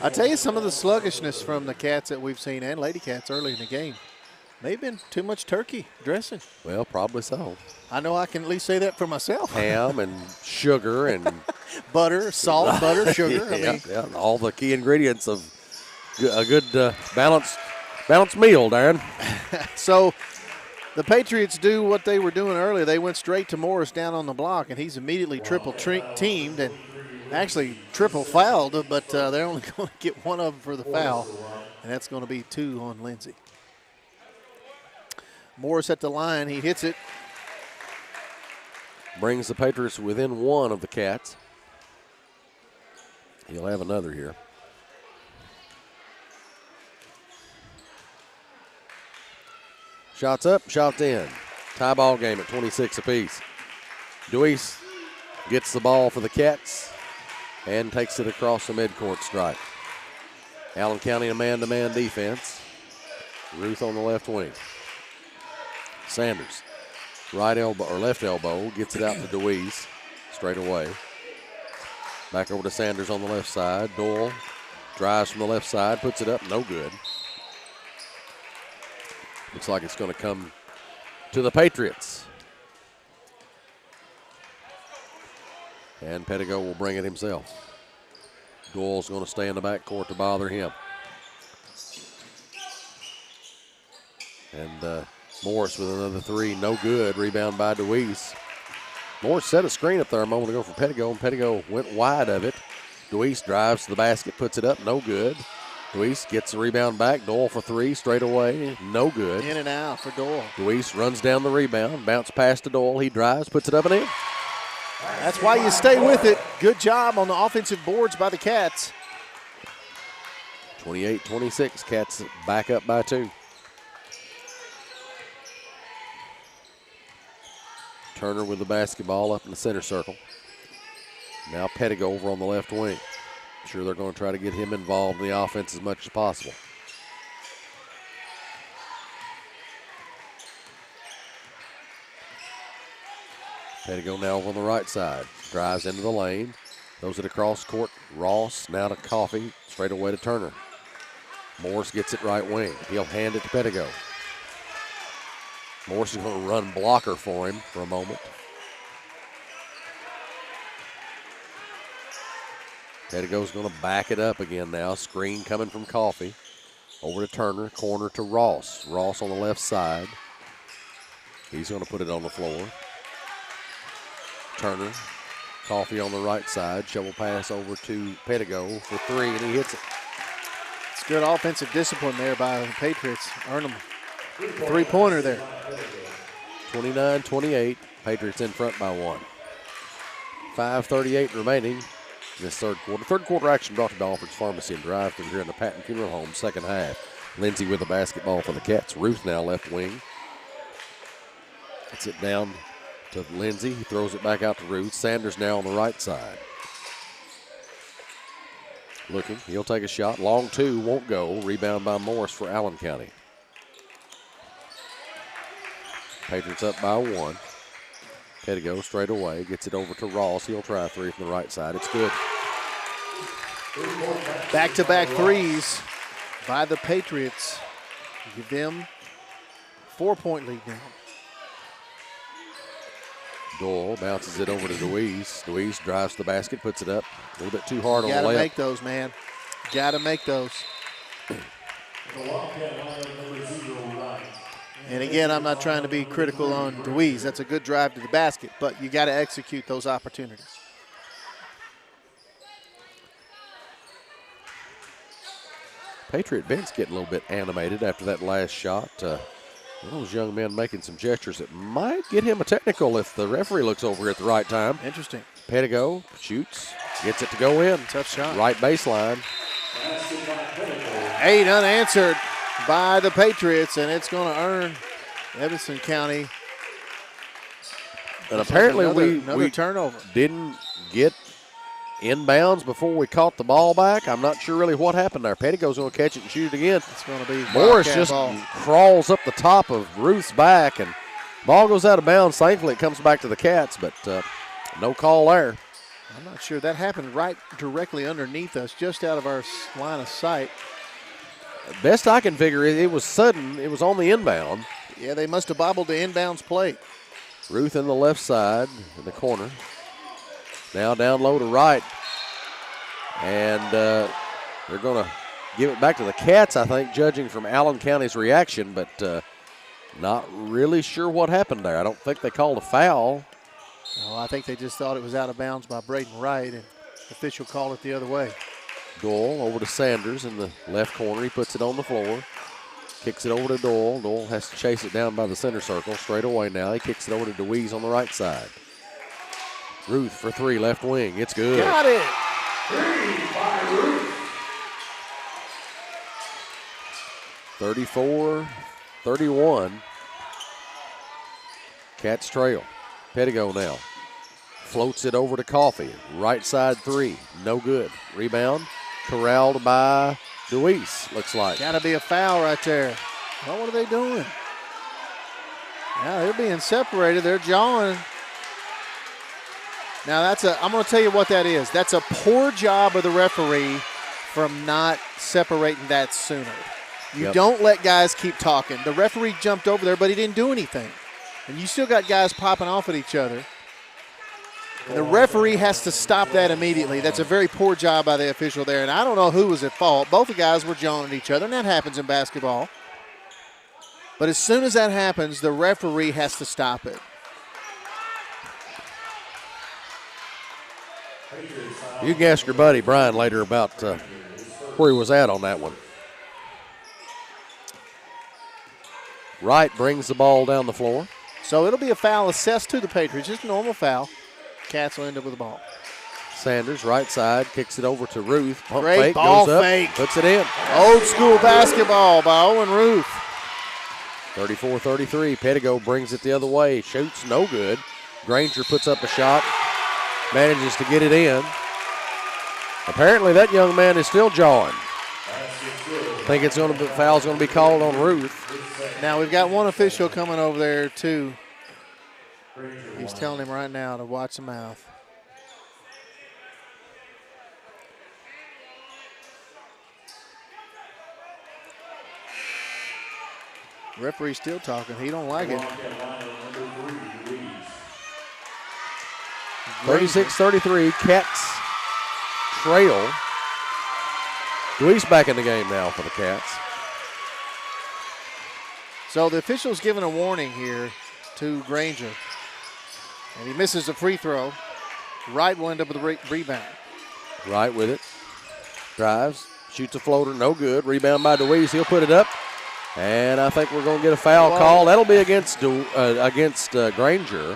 I tell you, some of the sluggishness from the Cats that we've seen and Lady Cats early in the game may have been too much turkey dressing. Well, probably so. I know I can at least say that for myself. Ham and sugar and butter, salt, butter, sugar. Yeah, all the key ingredients of a good balanced meal, Darren. So the Patriots do what they were doing earlier. They went straight to Morris down on the block, and he's immediately triple teamed and actually triple fouled, but they're only going to get one of them for the foul, and that's going to be 2 on Lindsay. Morris at the line. He hits it. Brings the Patriots within 1 of the Cats. He'll have another here. Shots up, shots in. Tie ball game at 26 apiece. Deweese gets the ball for the Cats and takes it across the midcourt stripe. Allen County a man-to-man defense. Ruth on the left wing. Sanders, right elbow or left elbow, gets it out to Deweese straight away. Back over to Sanders on the left side. Doyle drives from the left side, puts it up, no good. Looks like it's going to come to the Patriots. And Pettigo will bring it himself. Doyle's going to stay in the backcourt to bother him. And Morris with another 3, no good. Rebound by Deweese. Morris set a screen up there a moment ago for Pettigo, and Pettigo went wide of it. Deweese drives to the basket, puts it up, no good. Deweese gets the rebound back. Doyle for 3, straight away, no good. In and out for Doyle. Deweese runs down the rebound, bounce pass to Doyle. He drives, puts it up and in. That's why you stay with it. Good job on the offensive boards by the Cats. 28-26, Cats back up by 2. Turner with the basketball up in the center circle. Now Pettigo over on the left wing. Sure, they're going to try to get him involved in the offense as much as possible. Pettigo now over on the right side. Drives into the lane. Throws it across court. Ross now to Coffee. Straight away to Turner. Morris gets it right wing. He'll hand it to Pettigo. Morris is going to run blocker for him for a moment. Pettigo's going to back it up again now. Screen coming from Coffee. Over to Turner. Corner to Ross. Ross on the left side. He's going to put it on the floor. Turner. Coffee on the right side. Shovel pass over to Pettigo for 3, and he hits it. It's Good offensive discipline there by the Patriots. Earn them a three-pointer there. 29-28. Patriots in front by 1. 5:38 remaining in this third quarter. Third quarter action brought to you by Alfred's Pharmacy and Drive-Thru here in the Patton Funeral Home. Second half. Lindsay with the basketball for the Cats. Ruth now left wing. Gets it down to Lindsay. He throws it back out to Ruth. Sanders now on the right side. Looking. He'll take a shot. Long two. Won't go. Rebound by Morris for Allen County. Patriots up by 1. Pettigo straight away. Gets it over to Ross. He'll try a three from the right side. It's good. Back-to-back threes by the Patriots. Give them 4-point lead now. Doyle bounces it over to Deweese. Deweese drives the basket, puts it up. A little bit too hard on the layup. Got to make those, man. Got to make those. And again, I'm not trying to be critical on Deweese. That's a good drive to the basket, but you got to execute those opportunities. Patriot bench getting a little bit animated after that last shot. One of those young men making some gestures that might get him a technical if the referee looks over at the right time. Interesting. Pettigo shoots, gets it to go in. Tough shot. Right baseline. 8 unanswered by the Patriots, and it's going to earn Evanston County. And apparently another turnover. Didn't get inbounds before we caught the ball back. I'm not sure really what happened there. Pettigo's going to catch it and shoot it again. It's going to be Morris just crawls up the top of Ruth's back, and ball goes out of bounds. Thankfully, it comes back to the Cats, but no call there. I'm not sure. That happened right directly underneath us, just out of our line of sight. Best I can figure, it was sudden. It was on the inbound. Yeah, they must have bobbled the inbounds plate. Ruth in the left side in the corner. Now down low to right. And they're going to give it back to the Cats, I think, judging from Allen County's reaction, but not really sure what happened there. I don't think they called a foul. No, I think they just thought it was out of bounds by Braden Wright, and the official called it the other way. Doyle over to Sanders in the left corner. He puts it on the floor. Kicks it over to Doyle. Doyle has to chase it down by the center circle. Straight away now. He kicks it over to Deweese on the right side. Ruth for three, left wing. It's good. Got it. 34-31. Cats trail. Pettigo now. Floats it over to Coffee. Right side three. No good. Rebound. Corralled by Deweese, looks like. Got to be a foul right there. Well, what are they doing? Yeah, they're being separated. They're jawing. Now, I'm going to tell you what that is. That's a poor job of the referee from not separating that sooner. You don't let guys keep talking. The referee jumped over there, but he didn't do anything. And you still got guys popping off at each other. And the referee has to stop that immediately. That's a very poor job by the official there. And I don't know who was at fault. Both the guys were jawing at each other, and that happens in basketball. But as soon as that happens, the referee has to stop it. You can ask your buddy Brian later about where he was at on that one. Wright brings the ball down the floor. So it'll be a foul assessed to the Patriots. Just a normal foul. Cats will end up with the ball. Sanders, right side, kicks it over to Ruth. Pump Great fake, ball goes up, fake. puts it in. Old school basketball by Owen Ruth. 34-33. Pettigo brings it the other way. Shoots, no good. Granger puts up a shot. Manages to get it in. Apparently that young man is still jawing. I think foul's going to be called on Ruth. Now we've got one official coming over there too. He's telling him right now to watch the mouth. Referee still talking. He don't like it. 36-33. Cats trail. Luis back in the game now for the Cats. So the official's giving a warning here to Granger. And he misses a free throw. Wright will end up with a rebound. Wright with it. Drives. Shoots a floater, no good. Rebound by DeWeese. He'll put it up. And I think we're going to get a foul call. That'll be against Granger.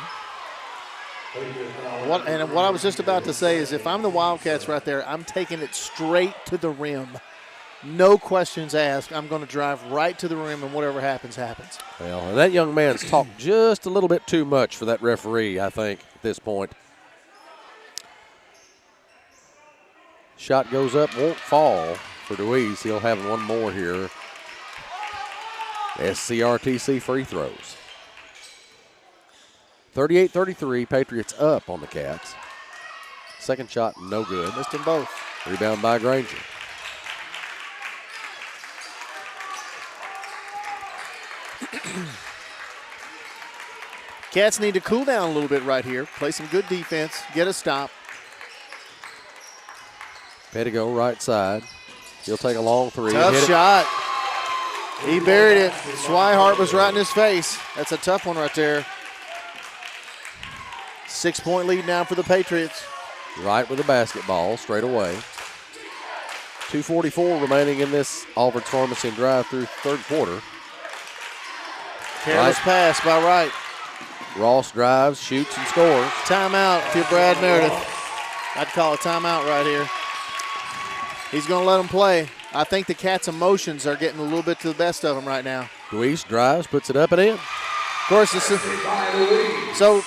What I was just about to say is if I'm the Wildcats right there, I'm taking it straight to the rim. No questions asked. I'm going to drive right to the rim, and whatever happens, happens. Well, and that young man's talked just a little bit too much for that referee, I think, at this point. Shot goes up, won't fall for DeWeese. He'll have one more here. SCRTC free throws. 38-33, Patriots up on the Cats. Second shot, no good. Missed them both. Rebound by Granger. Cats need to cool down a little bit right here. Play some good defense. Get a stop. Pettigo right side. He'll take a long three. Tough shot. He buried it. Swihart was right in his face. That's a tough one right there. 6-point lead now for the Patriots. Right with the basketball straight away. 2:44 remaining in this Alfred's Pharmacy and drive-through third quarter. Careless pass by Wright. Ross drives, shoots, and scores. Timeout if you're Brad Meredith. I'd call a timeout right here. He's going to let them play. I think the Cats' emotions are getting a little bit to the best of them right now. Luis drives, puts it up and in. Of course, so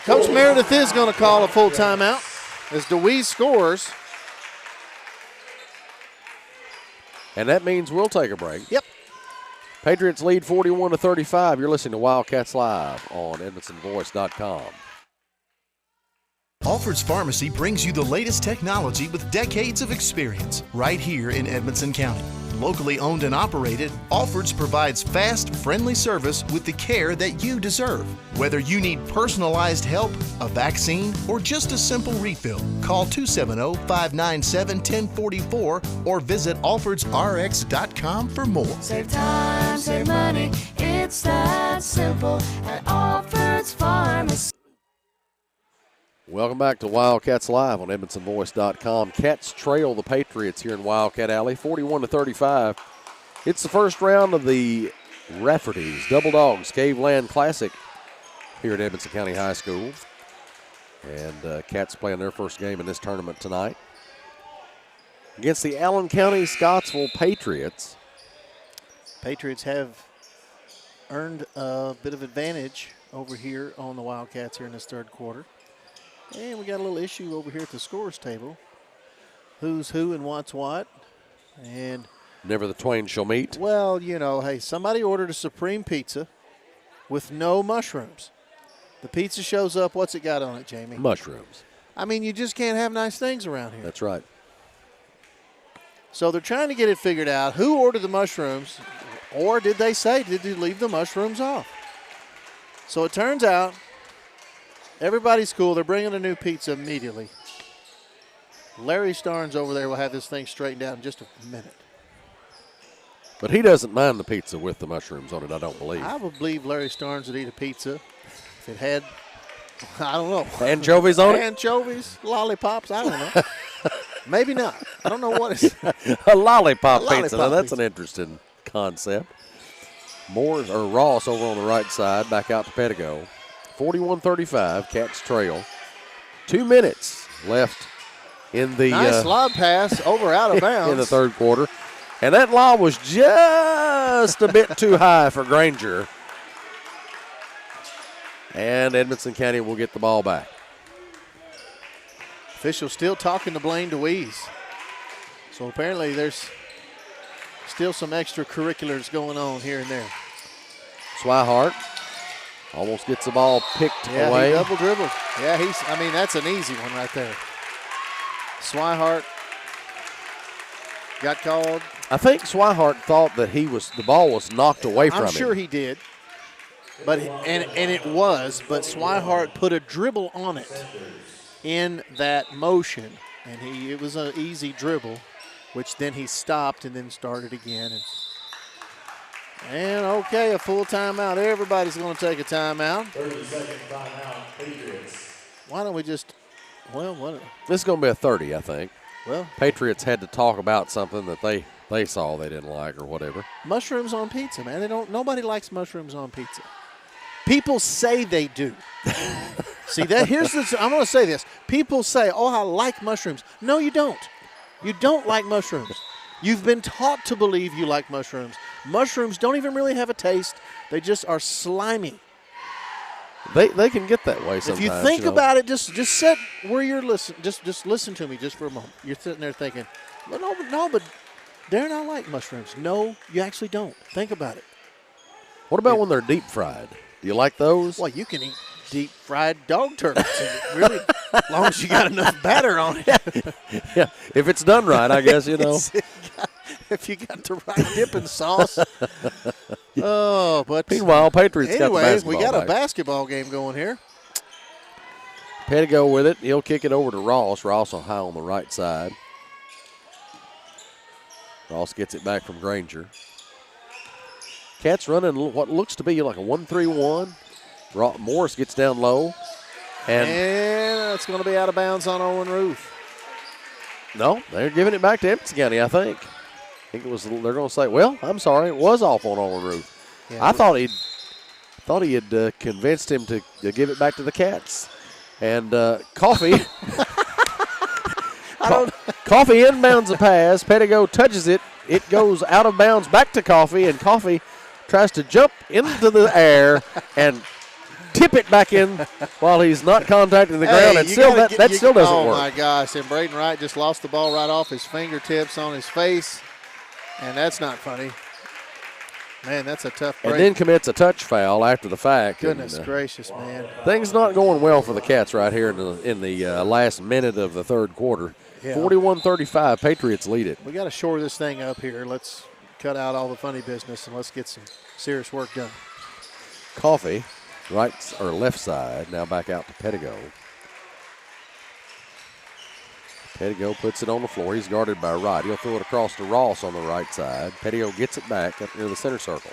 Coach Meredith is going to call a full timeout as DeWeese scores. And that means we'll take a break. Yep. Patriots lead 41-35. You're listening to Wildcats Live on EdmontonVoice.com. Alfred's Pharmacy brings you the latest technology with decades of experience right here in Edmonson County. Locally owned and operated, Alfred's provides fast, friendly service with the care that you deserve. Whether you need personalized help, a vaccine, or just a simple refill, call 270-597-1044 or visit alfordsrx.com for more. Save time, save money, it's that simple at Alfred's Pharmacy. Welcome back to Wildcats Live on EdmontonVoice.com. Cats trail the Patriots here in Wildcat Alley, 41-35. It's the first round of the Rafferty's Double Dogs Caveland Classic here at Edmonson County High School. And Cats playing their first game in this tournament tonight against the Allen County Scottsville Patriots. Patriots have earned a bit of advantage over here on the Wildcats here in this third quarter. And we got a little issue over here at the scores table. Who's who and what's what. And never the twain shall meet. Well, you know, hey, somebody ordered a supreme pizza with no mushrooms. The pizza shows up. What's it got on it, Jamie? Mushrooms. I mean, you just can't have nice things around here. That's right. So they're trying to get it figured out. Who ordered the mushrooms? Or did they leave the mushrooms off? So it turns out everybody's cool. They're bringing a new pizza immediately. Larry Starnes over there will have this thing straightened out in just a minute. But he doesn't mind the pizza with the mushrooms on it, I don't believe. I would believe Larry Starnes would eat a pizza if it had, I don't know. Anchovies on it? Anchovies, lollipops, I don't know. Maybe not. I don't know what it's. A lollipop pizza. Lollipop Now, that's pizza. an interesting concept. Ross over on the right side, back out to Pettigo. 41-35, Cats trail. 2 minutes left in the Nice lob pass over out of bounds. in the third quarter. And that lob was just a bit too high for Granger. And Edmonson County will get the ball back. Official still talking to Blaine DeWeese. So apparently there's still some extracurriculars going on here and there. Swihart almost gets the ball picked away. He double dribbled. Yeah, that's an easy one right there. Swihart got called. I think Swihart thought that the ball was knocked away from him. I'm sure he did. But and it was, but Swihart put a dribble on it in that motion, and it was an easy dribble, which then he stopped and then started again. And okay, a full timeout. Everybody's going to take a timeout. 30-second timeout, Patriots. Why don't we just, This is going to be a 30, I think. Well, Patriots had to talk about something that they saw they didn't like or whatever. mushrooms on pizza, man. Nobody likes mushrooms on pizza. People say they do. See, I'm going to say this. People say, oh, I like mushrooms. No, you don't. You don't like mushrooms. You've been taught to believe you like mushrooms. Mushrooms don't even really have a taste. They just are slimy. They can get that way sometimes. If you think about it, just sit where you're listening. Just listen to me just for a moment. You're sitting there thinking, no, but Darren, I like mushrooms. No, you actually don't. Think about it. What about when they're deep fried? Do you like those? Well, you can eat deep fried dog turds, really, as long as you got enough batter on it. Yeah, if it's done right, I guess, you know. If you got the right dipping sauce. Oh, but meanwhile, Patriots got the anyway, basketball we got back. a basketball game going here. Pettigo with it. He'll kick it over to Ross. Ross on high on the right side. Ross gets it back from Granger. Cats running what looks to be like a 1-3-1. Morris gets down low. And it's going to be out of bounds on Owen Ruth. No, they're giving it back to Edmonson County, I think. I think it was. They're going to say, well, I'm sorry, it was off on Owen Ruth. Yeah, I thought he had convinced him to give it back to the Cats. And Coffee Coffee inbounds a pass. Pettigo touches it. It goes out of bounds back to Coffee, and Coffee tries to jump into the air and tip it back in while he's not contacting the ground. And still, that still doesn't work. Oh, my gosh. And Braden Wright just lost the ball right off his fingertips on his face, and that's not funny. Man, that's a tough break. And then commits a touch foul after the fact. Goodness gracious, man. Things not going well for the Cats right here in the last minute of the third quarter. Yeah. 41-35, Patriots lead it. We got to shore this thing up here. Let's cut out all the funny business and let's get some serious work done. Coffee, right or left side, now back out to Pettigo. Pettigo puts it on the floor. He's guarded by Wright. He'll throw it across to Ross on the right side. Pettigo gets it back up near the center circle.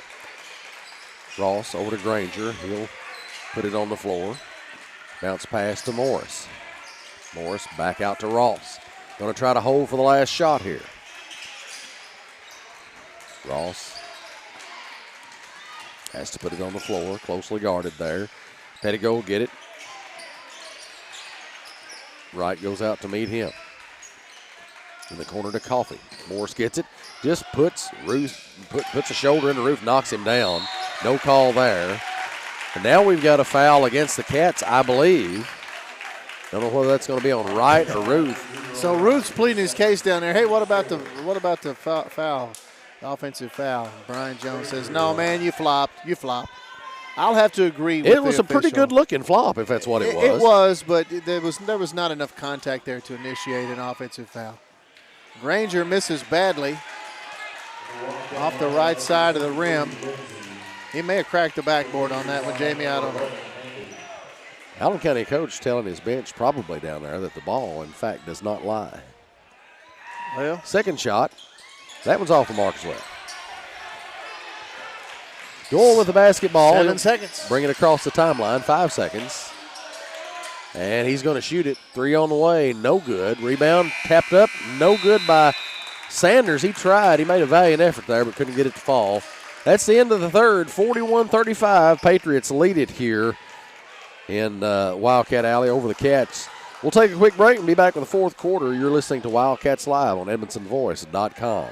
Ross over to Granger. He'll put it on the floor. Bounce pass to Morris. Morris back out to Ross. Going to try to hold for the last shot here. Ross has to put it on the floor. Closely guarded there. Pettigo will get it. Wright goes out to meet him. In the corner to Coffee. Morris gets it. Just puts a shoulder in the roof, knocks him down. No call there. And now we've got a foul against the Cats, I believe. Don't know whether that's going to be on Wright or Ruth. So Ruth's pleading his case down there. Hey, what about the foul, the offensive foul? Brian Jones says, no, man, you flopped. You flopped. I'll have to agree with it was a pretty good looking flop, if that's what it was. It was, but there was not enough contact there to initiate an offensive foul. Granger misses badly off the right side of the rim. He may have cracked the backboard on that one, Jamie. I don't know. Allen County coach telling his bench probably down there that the ball, in fact, does not lie. Well, second shot. That one's off the mark as well. Going with the basketball. 7 seconds. Bring it across the timeline. 5 seconds. And he's going to shoot it. 3 on the way. No good. Rebound tapped up. No good by Sanders. He tried. He made a valiant effort there, but couldn't get it to fall. That's the end of the third. 41-35. Patriots lead it here in Wildcat Alley over the Cats. We'll take a quick break and be back with the fourth quarter. You're listening to Wildcats Live on EdmondsonVoice.com.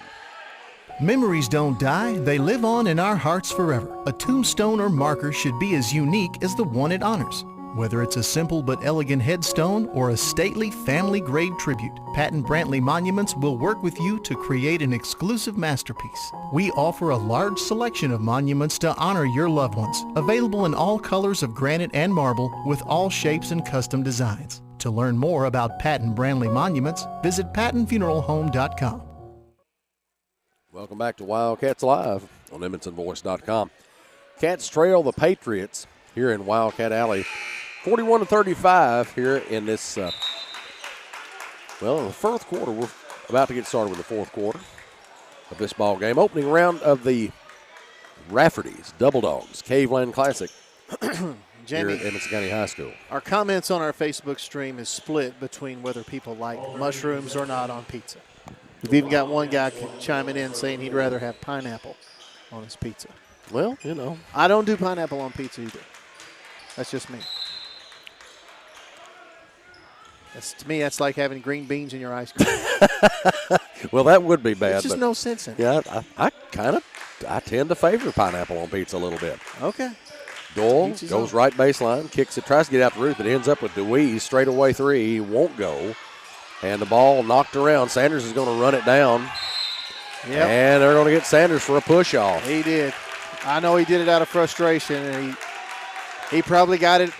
Memories don't die, they live on in our hearts forever. A tombstone or marker should be as unique as the one it honors. Whether it's a simple but elegant headstone or a stately family grave tribute, Patton Brantley Monuments will work with you to create an exclusive masterpiece. We offer a large selection of monuments to honor your loved ones, available in all colors of granite and marble with all shapes and custom designs. To learn more about Patton Brantley Monuments, visit pattonfuneralhome.com. Welcome back to Wildcats Live on EdmondsonVoice.com. Cats trail the Patriots here in Wildcat Alley, 41-35 here in this, in the fourth quarter. We're about to get started with the fourth quarter of this ball game. Opening round of the Rafferty's Double Dogs Caveland Classic. here Jamie, at Edmonson County High School. our comments on our Facebook stream is split between whether people like mushrooms or not on pizza. We've even got one guy chiming in saying he'd rather have pineapple on his pizza. Well, you know. I don't do pineapple on pizza either. That's just me. To me, that's like having green beans in your ice cream. Well, that would be bad. There's just but no sense in it. yeah, I tend to favor pineapple on pizza a little bit. Okay. Doyle Each his goes own. right baseline, kicks it, tries to get out to Ruth, but ends up with DeWeese straight away three. He won't go. And the ball knocked around. Sanders is going to run it down. Yep. And they're going to get Sanders for a push off. He did. I know he did it out of frustration, and he probably got it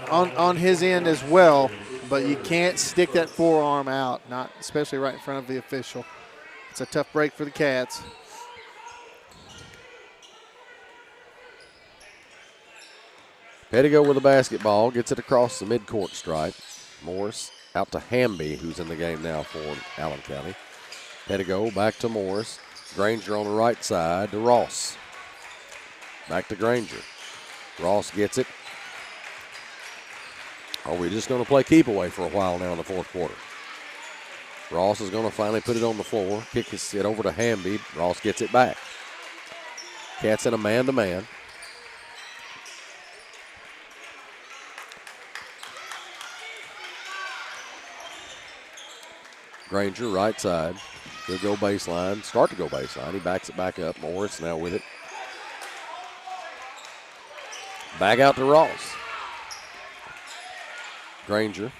on his end as well, but you can't stick that forearm out, not especially right in front of the official. It's a tough break for the Cats. Pettigo with the basketball, gets it across the midcourt stripe. Morris out to Hamby, who's in the game now for Allen County. Pettigo back to Morris. Granger on the right side to Ross. Back to Granger. Ross gets it. Are we just going to play keep away for a while now in the fourth quarter? Ross is going to finally put it on the floor. Kicks it over to Hamby. Ross gets it back. Cats in a man-to-man. Granger, right side. He'll go baseline. Start to go baseline. He backs it back up. Morris now with it. Back out to Ross. Granger.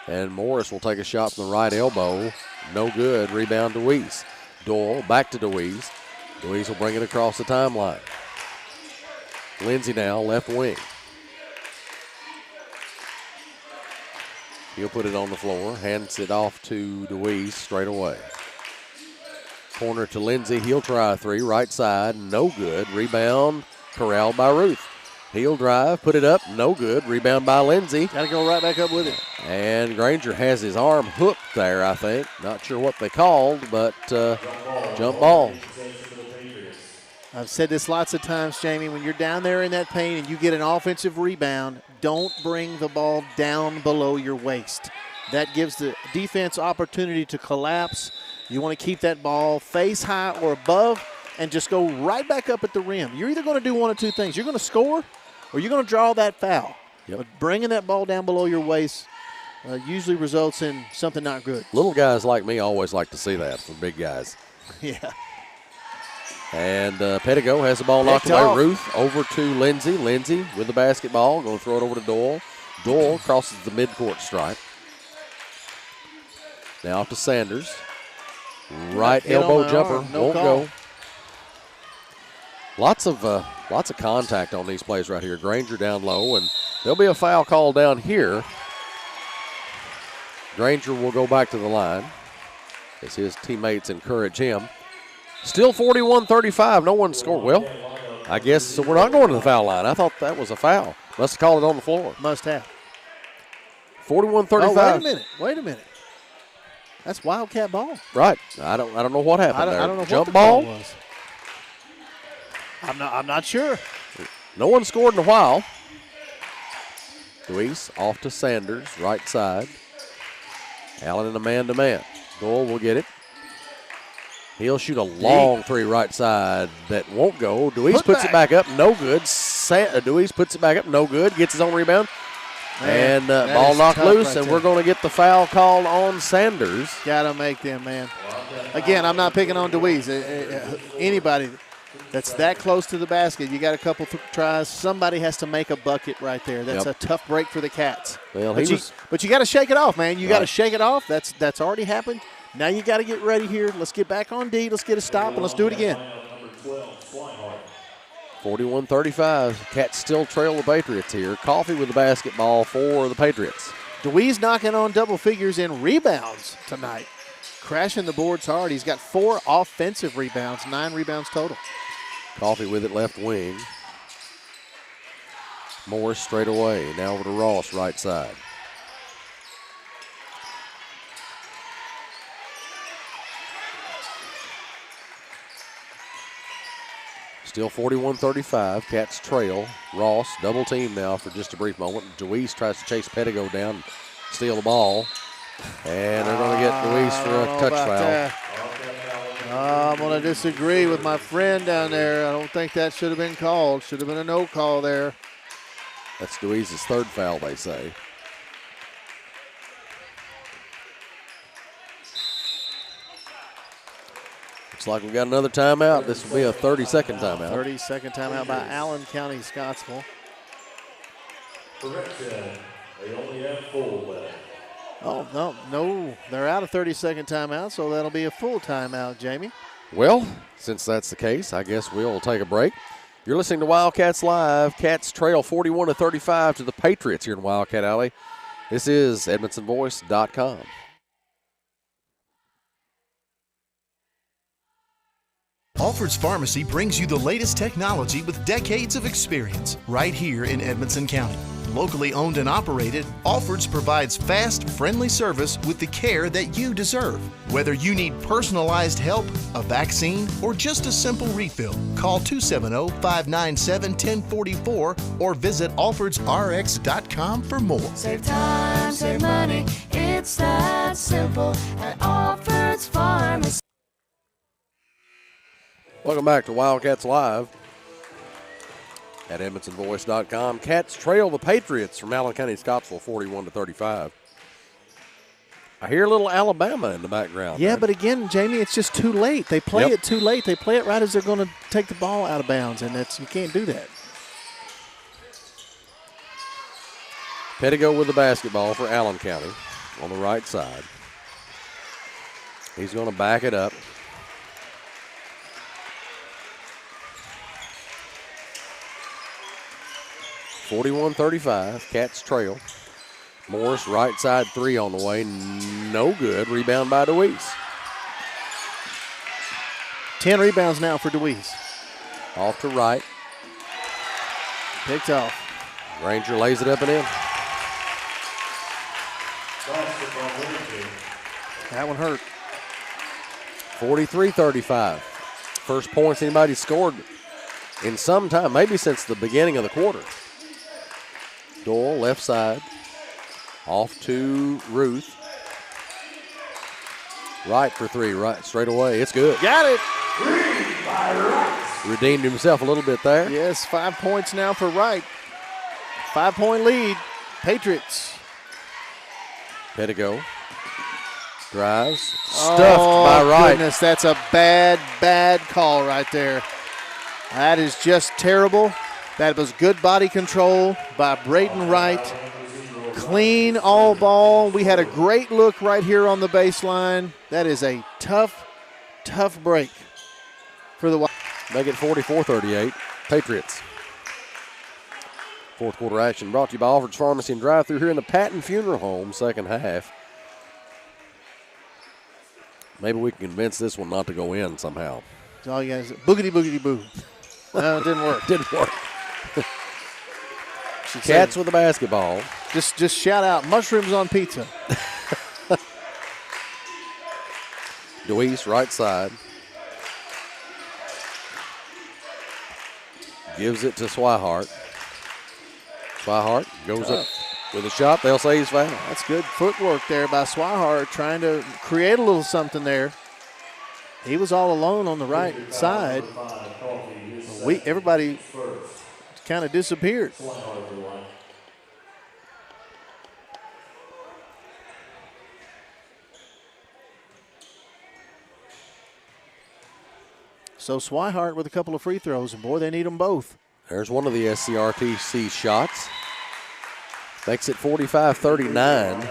And Morris will take a shot from the right elbow. No good. Rebound DeWeese. Doyle back to DeWeese. DeWeese will bring it across the timeline. Lindsey now, left wing. He'll put it on the floor, hands it off to DeWeese straight away. Corner to Lindsey. He'll try a three, right side, no good. Rebound corralled by Ruth. He'll drive, put it up, no good. Rebound by Lindsey. Got to go right back up with it. And Granger has his arm hooked there, I think. Not sure what they called, but jump ball. I've said this lots of times, Jamie. When you're down there in that paint and you get an offensive rebound, don't bring the ball down below your waist. That gives the defense opportunity to collapse. You want to keep that ball face high or above and just go right back up at the rim. You're either going to do one of two things. You're going to score or you're going to draw that foul. Yep. But bringing that ball down below your waist usually results in something not good. Little guys like me always like to see that from big guys. Yeah. And Pettigo has the ball knocked Picked away. off. Ruth over to Lindsey. Lindsey with the basketball. Going to throw it over to Doyle. Doyle crosses the midcourt stripe. Now off to Sanders. Right Hit on elbow the jumper. arm. No Won't call. go. Lots of contact on these plays right here. Granger down low, and there'll be a foul call down here. Granger will go back to the line as his teammates encourage him. Still 41-35. No one scored. Well, I guess so we're not going to the foul line. I thought that was a foul. Must have called it on the floor. Must have. 41-35. Oh, wait a minute. That's Wildcat ball. Right. I don't know what happened there. I don't know Jump what the ball. call was. I'm not sure. No one scored in a while. Luis off to Sanders, right side. Allen in a man-to-man. Doyle will get it. He'll shoot a long three right side that won't go. Deweese puts it back up, no good. Deweese puts it back up, no good. Gets his own rebound. Man, and ball knocked loose, right and there. we're going to get the foul called on Sanders. Got to make them, man. Again, I'm not picking on Deweese. Anybody that's that close to the basket, you got a couple tries, somebody has to make a bucket right there. That's a tough break for the Cats. Well, but you got to shake it off, man. You got to Right. shake it off. That's already happened. Now you got to get ready here. Let's get back on D. Let's get a stop, and let's do it again. 41-35. Cats still trail the Patriots here. Coffee with the basketball for the Patriots. Deweese knocking on double figures in rebounds tonight. Crashing the boards hard. He's got 4 offensive rebounds, 9 rebounds total. Coffee with it left wing. Morris straight away. Now over to Ross, right side. Still 41-35. Cats trail. Ross double team now for just a brief moment. Deweese tries to chase Pettigo down and steal the ball. And they're going to get Deweese for a touch foul. I'm going to disagree with my friend down there. I don't think that should have been called. Should have been a no call there. That's Deweese's third foul, they say. Looks like we've got another timeout. This will be a 30-second timeout. 30-second timeout by Allen County, Scottsville. Correction. They only have full left. Oh, no. They're out of 30-second timeout, so that'll be a full timeout, Jamie. Well, since that's the case, I guess we'll take a break. You're listening to Wildcats Live. Cats trail 41-35 to the Patriots here in Wildcat Alley. This is EdmondsonVoice.com. Alfred's Pharmacy brings you the latest technology with decades of experience right here in Edmonson County. Locally owned and operated, Alfred's provides fast, friendly service with the care that you deserve. Whether you need personalized help, a vaccine, or just a simple refill, call 270-597-1044 or visit alfordsrx.com for more. Save time, save money, it's that simple at Alfred's Pharmacy. Welcome back to Wildcats Live at EdmondsonVoice.com. Cats trail the Patriots from Allen County, Scottsville, 41-35. I hear a little Alabama in the background. Yeah, there. but again, Jamie, it's just too late. They play it too late. They play it right as they're going to take the ball out of bounds, and you can't do that. Pettigo with the basketball for Allen County on the right side. He's going to back it up. (41-35). Cats trail. Morris, right side three on the way. No good. Rebound by Deweese. 10 rebounds now for Deweese. Off to right. Picked off. Ranger lays it up and in. That one hurt. 43-35. First points anybody scored in some time, maybe since the beginning of the quarter. Doyle, left side. Off to Ruth. Right for three, right straight away. It's good. Got it. Redeemed himself a little bit there. Yes, 5 points now for Wright. 5-point lead. Patriots. Pettigo drives. Stuffed by Wright. Goodness, that's a bad call right there. That is just terrible. That was good body control by Braden Wright. Clean all ball. We had a great look right here on the baseline. That is a tough break for the Wild. Make it 44-38. Patriots. Fourth quarter action brought to you by Alfred's Pharmacy and Drive-Thru here in the Patton Funeral Home, second half. Maybe we can convince this one not to go in somehow. That's all you guys. Boogity boo. No, it didn't work. Didn't work. Cats with the basketball. Just shout out mushrooms on pizza. Deweese, right side. Gives it to Swihart. Swihart goes up with a shot. They'll say he's fouled. That's good footwork there by Swihart, trying to create a little something there. He was all alone on the right side. Everybody kind of disappeared. So Swihart with a couple of free throws, and boy, they need them both. There's one of the SCRTC shots. Makes it 45-39.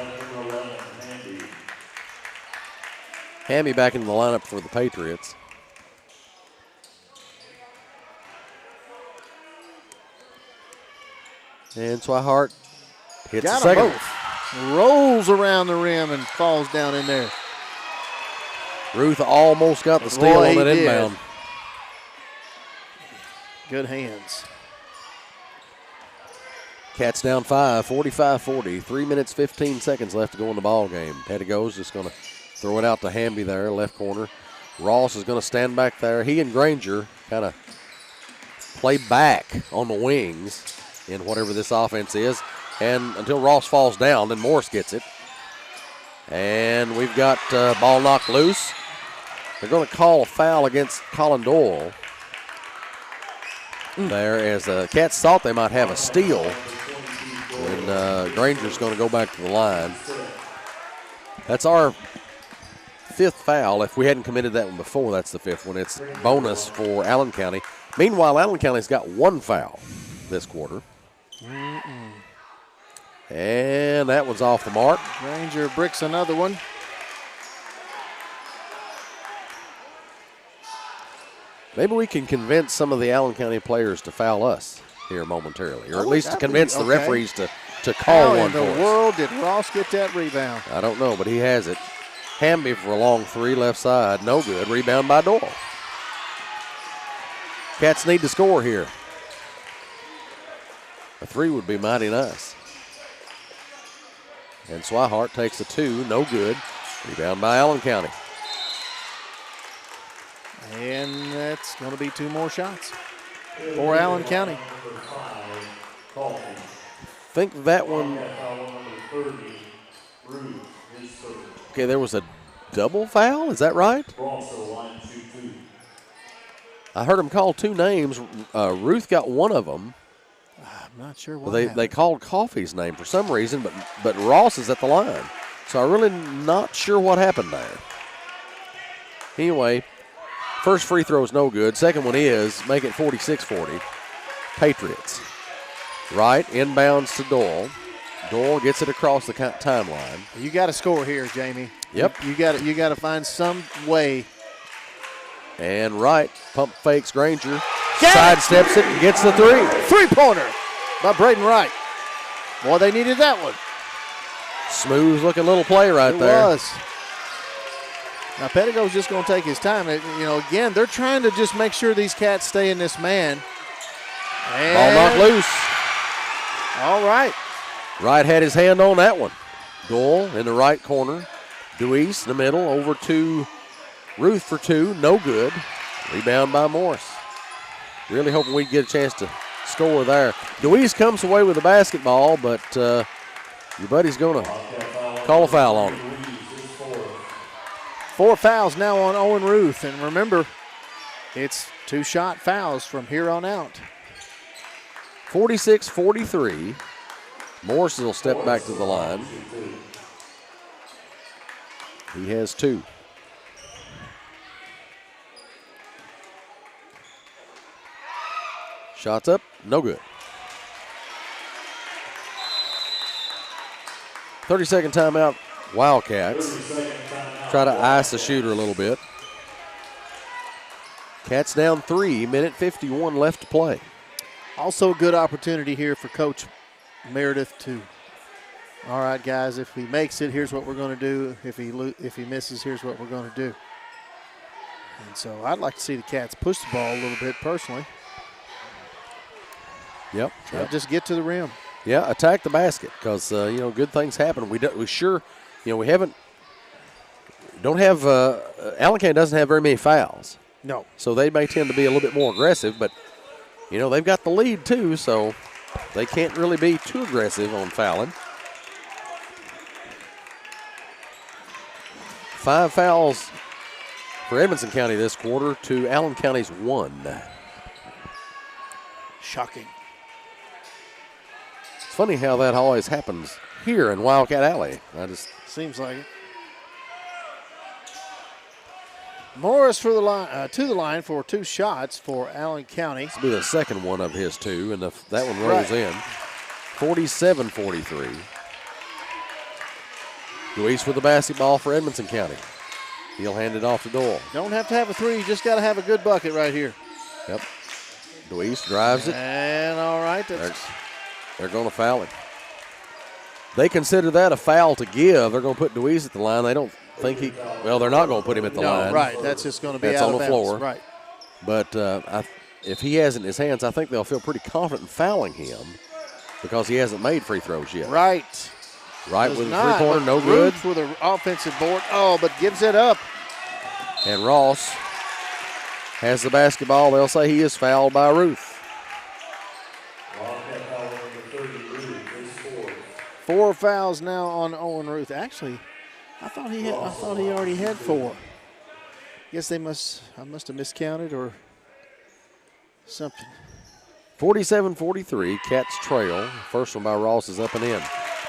Hammy back in the lineup for the Patriots. And Swihart hits the second. Both. Rolls around the rim and falls down in there. Ruth almost got the steal on that inbound. Good hands. Cats down 5, 45-40. 3 minutes, 15 seconds left to go in the ball game. Pettigo's just going to throw it out to Hamby there, left corner. Ross is going to stand back there. He and Granger kind of play back on the wings in whatever this offense is, and until Ross falls down, then Morris gets it. And we've got ball knocked loose. They're going to call a foul against Colin Doyle there, as the Cats thought they might have a steal. And Granger's going to go back to the line. That's our 5th foul. If we hadn't committed that one before, that's the 5th one. It's bonus for Allen County. Meanwhile, Allen County's got 1 foul this quarter. And that one's off the mark. Granger bricks another one. Maybe we can convince some of the Allen County players to foul us here momentarily, or at least to convince the referees to call one for us. How in the world did Ross get that rebound? I don't know, but he has it. Hamby for a long 3, left side, no good. Rebound by Doyle. Cats need to score here. A 3 would be mighty nice. And Swihart takes a 2, no good. Rebound by Allen County. And that's going to be 2 more shots for Allen County. Think that one. Okay, there was a double foul. Is that right? I heard him call 2 names. Ruth got one of them. I'm not sure why. They called Coffey's name for some reason, but Ross is at the line. So I'm really not sure what happened there. Anyway, first free throw is no good. Second one is. Make it 46-40. Patriots. Right, inbounds to Doyle. Doyle gets it across the timeline. You got to score here, Jamie. Yep. You got to find some way. And Wright pump fakes Granger. Sidesteps it and gets the 3. 3-pointer by Braden Wright. Boy, they needed that one. Smooth looking little play right there. It was. Now, Pettigo's just going to take his time. Again, they're trying to just make sure these Cats stay in this man. And ball knocked loose. All right. Wright had his hand on that one. Doyle in the right corner. Deweese in the middle, over to Ruth for 2, no good. Rebound by Morris. Really hoping we'd get a chance to score there. Deweese comes away with the basketball, but your buddy's going to call a foul on him. 4 fouls now on Owen Ruth, and remember, it's 2-shot fouls from here on out. 46-43. Morris will step back to the line. He has 2. Shots up, no good. 30-second timeout, Wildcats. Try to ice the shooter a little bit. Cats down 3, minute 51 left to play. Also a good opportunity here for Coach Meredith to, all right, guys, if he makes it, here's what we're going to do. If he misses, here's what we're going to do. And so I'd like to see the Cats push the ball a little bit personally. Yep. Just get to the rim. Yeah, attack the basket because, good things happen. We don't have Allen County doesn't have very many fouls. No. So they may tend to be a little bit more aggressive, but, they've got the lead too, so they can't really be too aggressive on fouling. 5 fouls for Edmonson County this quarter to Allen County's 1. Shocking. It's funny how that always happens here in Wildcat Alley. Seems like it. Morris for the line, to the line for 2 shots for Allen County. This will be the second one of his 2, and that one rolls in. 47-43. Deweese with the basketball for Edmonson County. He'll hand it off to Doyle. Don't have to have a 3, you just got to have a good bucket right here. Yep. Deweese drives it. And all right. They're going to foul him. They consider that a foul to give. They're going to put Deweese at the line. They don't think they're not going to put him at the line. Right, that's just going to be That's out on of the bounds. floor. Right. But if he has it in his hands, I think they'll feel pretty confident in fouling him because he hasn't made free throws yet. Right. Right with a 3-pointer, no good. Ruth with an offensive board. Oh, but gives it up. And Ross has the basketball. They'll say he is fouled by Ruth. 4 fouls now on Owen Ruth. Actually, I thought he already had 4. Guess I must have miscounted or something. 47-43, Cats trail. First one by Ross is up and in.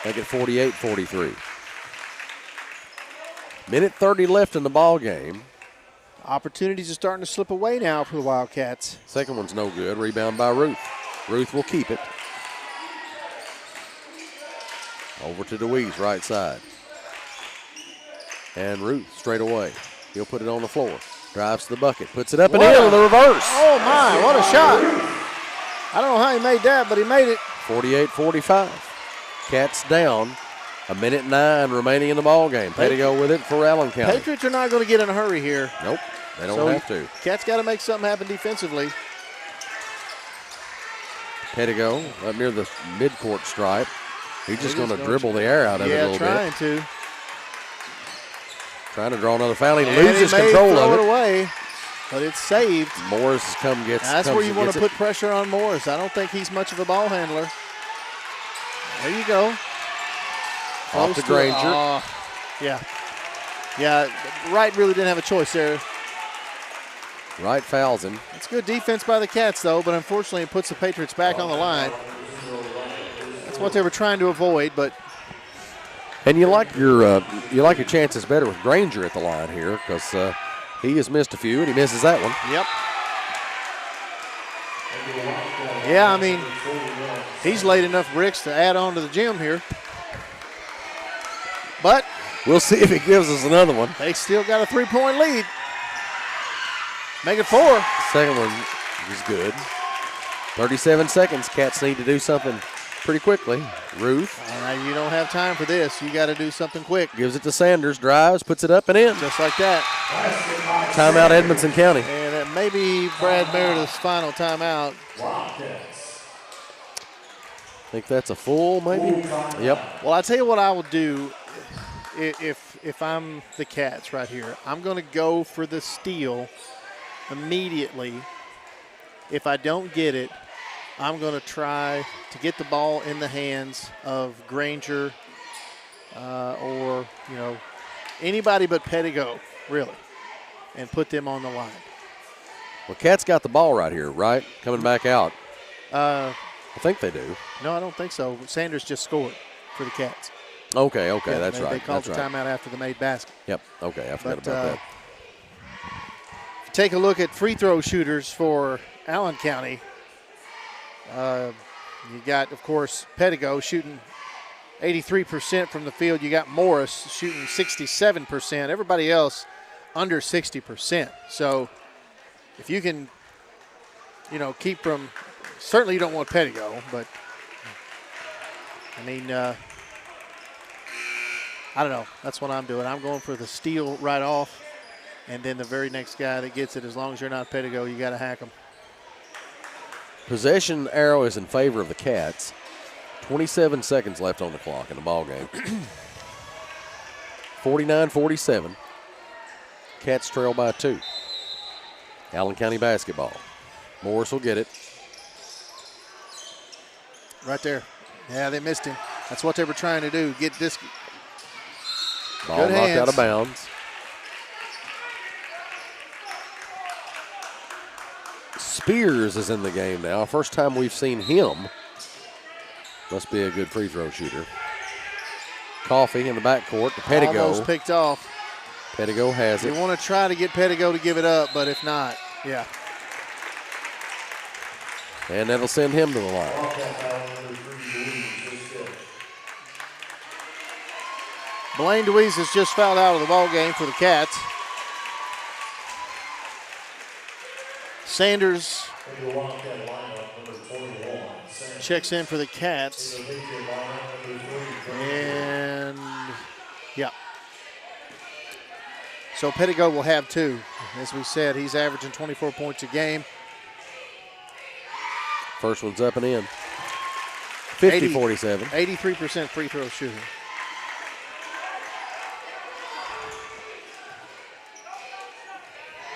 Make it 48-43. Minute 30 left in the ball game. Opportunities are starting to slip away now for the Wildcats. Second one's no good. Rebound by Ruth. Ruth will keep it. Over to DeWeese, right side. And Ruth straight away. He'll put it on the floor. Drives to the bucket. Puts it up and in with a reverse. Oh, my. What a shot. I don't know how he made that, but he made it. 48-45. Cats down. 1:09 remaining in the ball game. Pettigo with it for Allen County. Patriots are not going to get in a hurry here. Nope, they don't have to. Cats got to make something happen defensively. Pettigo up near the midcourt stripe. He's just going to dribble the air out of it a little trying bit. to. Trying to draw another foul. He loses control of it. Away, but it's saved. Morris That's where you want to put pressure on Morris. I don't think he's much of a ball handler. There you go. Off to Granger. Yeah, Wright really didn't have a choice there. Wright fouls him. It's good defense by the Cats, though, but unfortunately it puts the Patriots back on the line. That's what they were trying to avoid, but. And you like your chances better with Granger at the line here because he has missed a few and he misses that one. Yep. Yeah, I mean, he's laid enough bricks to add on to the gym here. But we'll see if he gives us another one. They still got a 3-point lead. Make it 4. Second one is good. 37 seconds. Cats need to do something pretty quickly. Ruth. You don't have time for this. You got to do something quick. Gives it to Sanders. Drives. Puts it up and in. Just like that. Timeout Edmonson County. And that may be Brad Meredith's final timeout. Think that's a full maybe? Yep. Well, I'll tell you what I will do. If I'm the Cats right here, I'm going to go for the steal immediately. If I don't get it, I'm going to try to get the ball in the hands of Granger or, anybody but Pettigo, really, and put them on the line. Well, Cats got the ball right here, right? Coming back out. I think they do. No, I don't think so. Sanders just scored for the Cats. Okay, yeah, that's right. They called the timeout after the made basket. Yep, okay, I forgot about that. Take a look at free throw shooters for Allen County. You got, of course, Pettigo shooting 83% from the field. You got Morris shooting 67%. Everybody else under 60%. So if you can, keep from – certainly you don't want Pettigo, but, I don't know. That's what I'm doing. I'm going for the steal right off, and then the very next guy that gets it, as long as you're not Pettigo, you got to hack him. Possession arrow is in favor of the Cats. 27 seconds left on the clock in the ball game. 49-47. Cats trail by 2. Allen County basketball. Morris will get it. Right there. Yeah, they missed him. That's what they were trying to do, get this. Ball Good knocked hands. out of bounds. Spears is in the game now. First time we've seen him. Must be a good free throw shooter. Coffee in the backcourt to Pettigo. Almost picked off. Pettigo has it. You want to try to get Pettigo to give it up, but if not, yeah. And that'll send him to the line. Blaine DeWeese has just fouled out of the ball game for the Cats. Sanders checks in for the Cats. And, yeah. So Pettigo will have 2. As we said, he's averaging 24 points a game. First one's up and in. 50-47. 83% free throw shooting.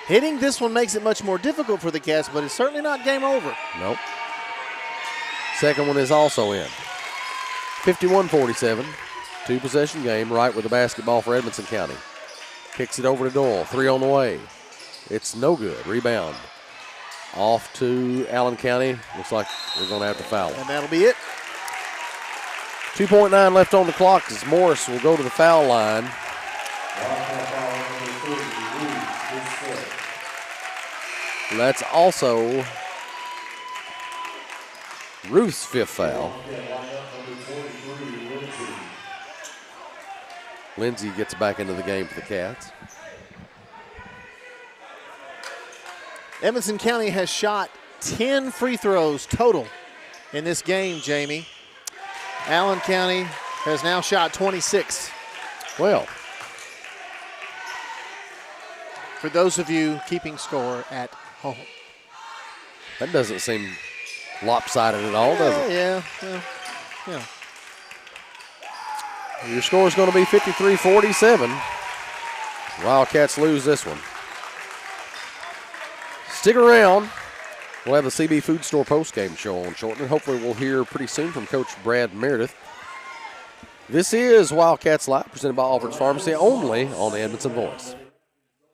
Hitting this one makes it much more difficult for the Cats, but it's certainly not game over. Nope. Second one is also in. 51-47. Two-possession game. Wright with the basketball for Edmonson County. Kicks it over to Doyle. 3 on the way. It's no good. Rebound. Off to Allen County. Looks like we're going to have to foul it. And that'll be it. 2.9 left on the clock as Morris will go to the foul line. That's also Ruth's 5th foul. Lindsay gets back into the game for the Cats. Edmonson County has shot 10 free throws total in this game, Jamie. Allen County has now shot 26. Well, for those of you keeping score at home. That doesn't seem lopsided at all, does it? Yeah. Your score is going to be 53-47. Wildcats lose this one. Stick around. We'll have the CB Food Store postgame show on shortly, and hopefully we'll hear pretty soon from Coach Brad Meredith. This is Wildcats Live, presented by Alfred's Pharmacy, only on the Edmonton Voice.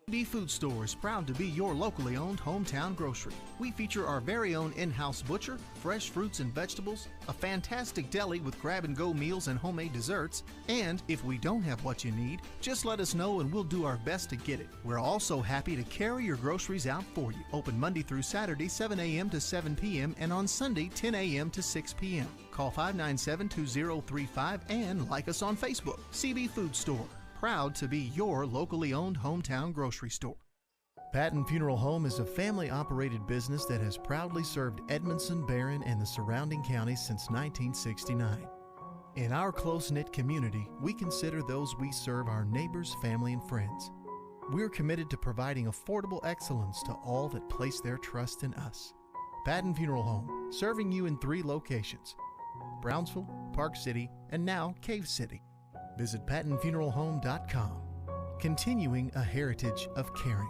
CB Food Store is proud to be your locally owned hometown grocery. We feature our very own in-house butcher, fresh fruits and vegetables, a fantastic deli with grab-and-go meals and homemade desserts, and if we don't have what you need, just let us know and we'll do our best to get it. We're also happy to carry your groceries out for you. Open Monday through Saturday, 7 a.m. to 7 p.m. and on Sunday, 10 a.m. to 6 p.m. Call 597-2035 and like us on Facebook. CB Food Store. Proud to be your locally owned hometown grocery store. Patton Funeral Home is a family-operated business that has proudly served Edmondson, Barron, and the surrounding counties since 1969. In our close-knit community, we consider those we serve our neighbors, family, and friends. We're committed to providing affordable excellence to all that place their trust in us. Patton Funeral Home, serving you in 3 locations: Brownsville, Park City, and now Cave City. Visit PattonFuneralHome.com, continuing a heritage of caring.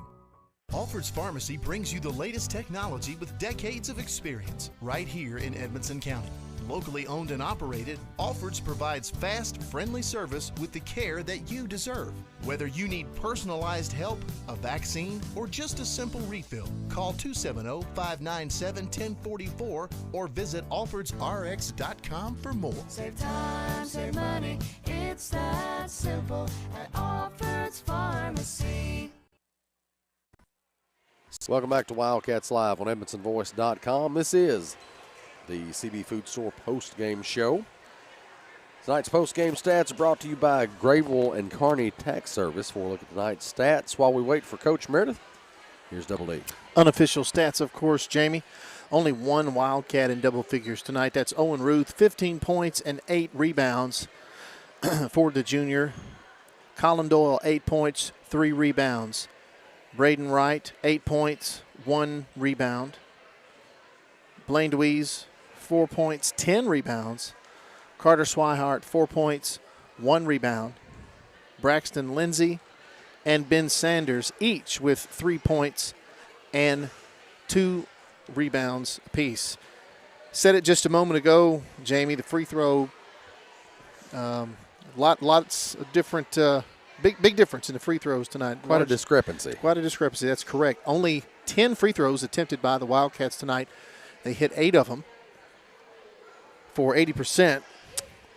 Alfred's Pharmacy brings you the latest technology with decades of experience right here in Edmonson County. Locally owned and operated, Alfred's provides fast, friendly service with the care that you deserve. Whether you need personalized help, a vaccine, or just a simple refill, call 270-597-1044 or visit alfredsrx.com for more. Save time, save money, it's that simple at Alfred's Pharmacy. Welcome back to Wildcats Live on EdmonsonVoice.com. This is the CB Food Store post-game show. Tonight's post-game stats are brought to you by Grayville and Kearney Tax Service. For a look at tonight's stats while we wait for Coach Meredith, here's Double D. Unofficial stats, of course, Jamie. Only one Wildcat in double figures tonight. That's Owen Ruth, 15 points and 8 rebounds for the junior. Colin Doyle, 8 points, 3 rebounds. Braden Wright, 8 points, 1 rebound. Blaine Deweese, 4 points, 10 rebounds. Carter Swihart, 4 points, 1 rebound. Braxton Lindsay and Ben Sanders, each with 3 points and 2 rebounds apiece. Said it just a moment ago, Jamie, the free throw, lots of different, big difference in the free throws tonight. Quite a discrepancy. Quite a discrepancy, that's correct. Only 10 free throws attempted by the Wildcats tonight. They hit 8 of them for 80%.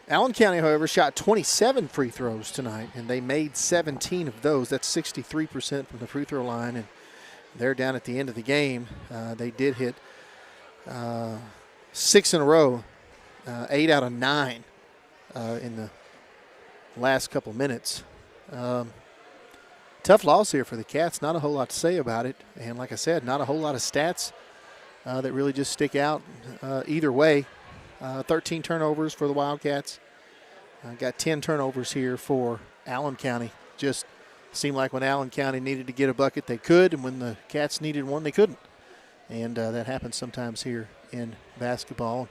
Allen County, however, shot 27 free throws tonight, and they made 17 of those. That's 63% from the free throw line, and they're down at the end of the game. They did hit 6 in a row, 8 out of 9 in the last couple minutes. Tough loss here for the Cats. Not a whole lot to say about it, and like I said, not a whole lot of stats that really just stick out either way. 13 turnovers for the Wildcats. Got 10 turnovers here for Allen County. Just seemed like when Allen County needed to get a bucket, they could, and when the Cats needed one, they couldn't. And that happens sometimes here in basketball.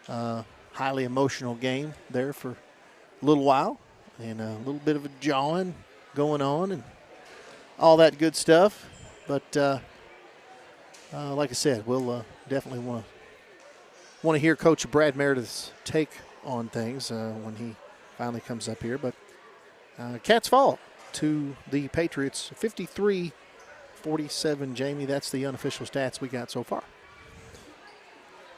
Highly emotional game there for a little while, and a little bit of a jawing going on and all that good stuff. But like I said, we'll definitely want to hear Coach Brad Meredith's take on things when he finally comes up here. But Cats fall to the Patriots 53-47. Jamie, that's the unofficial stats we got so far.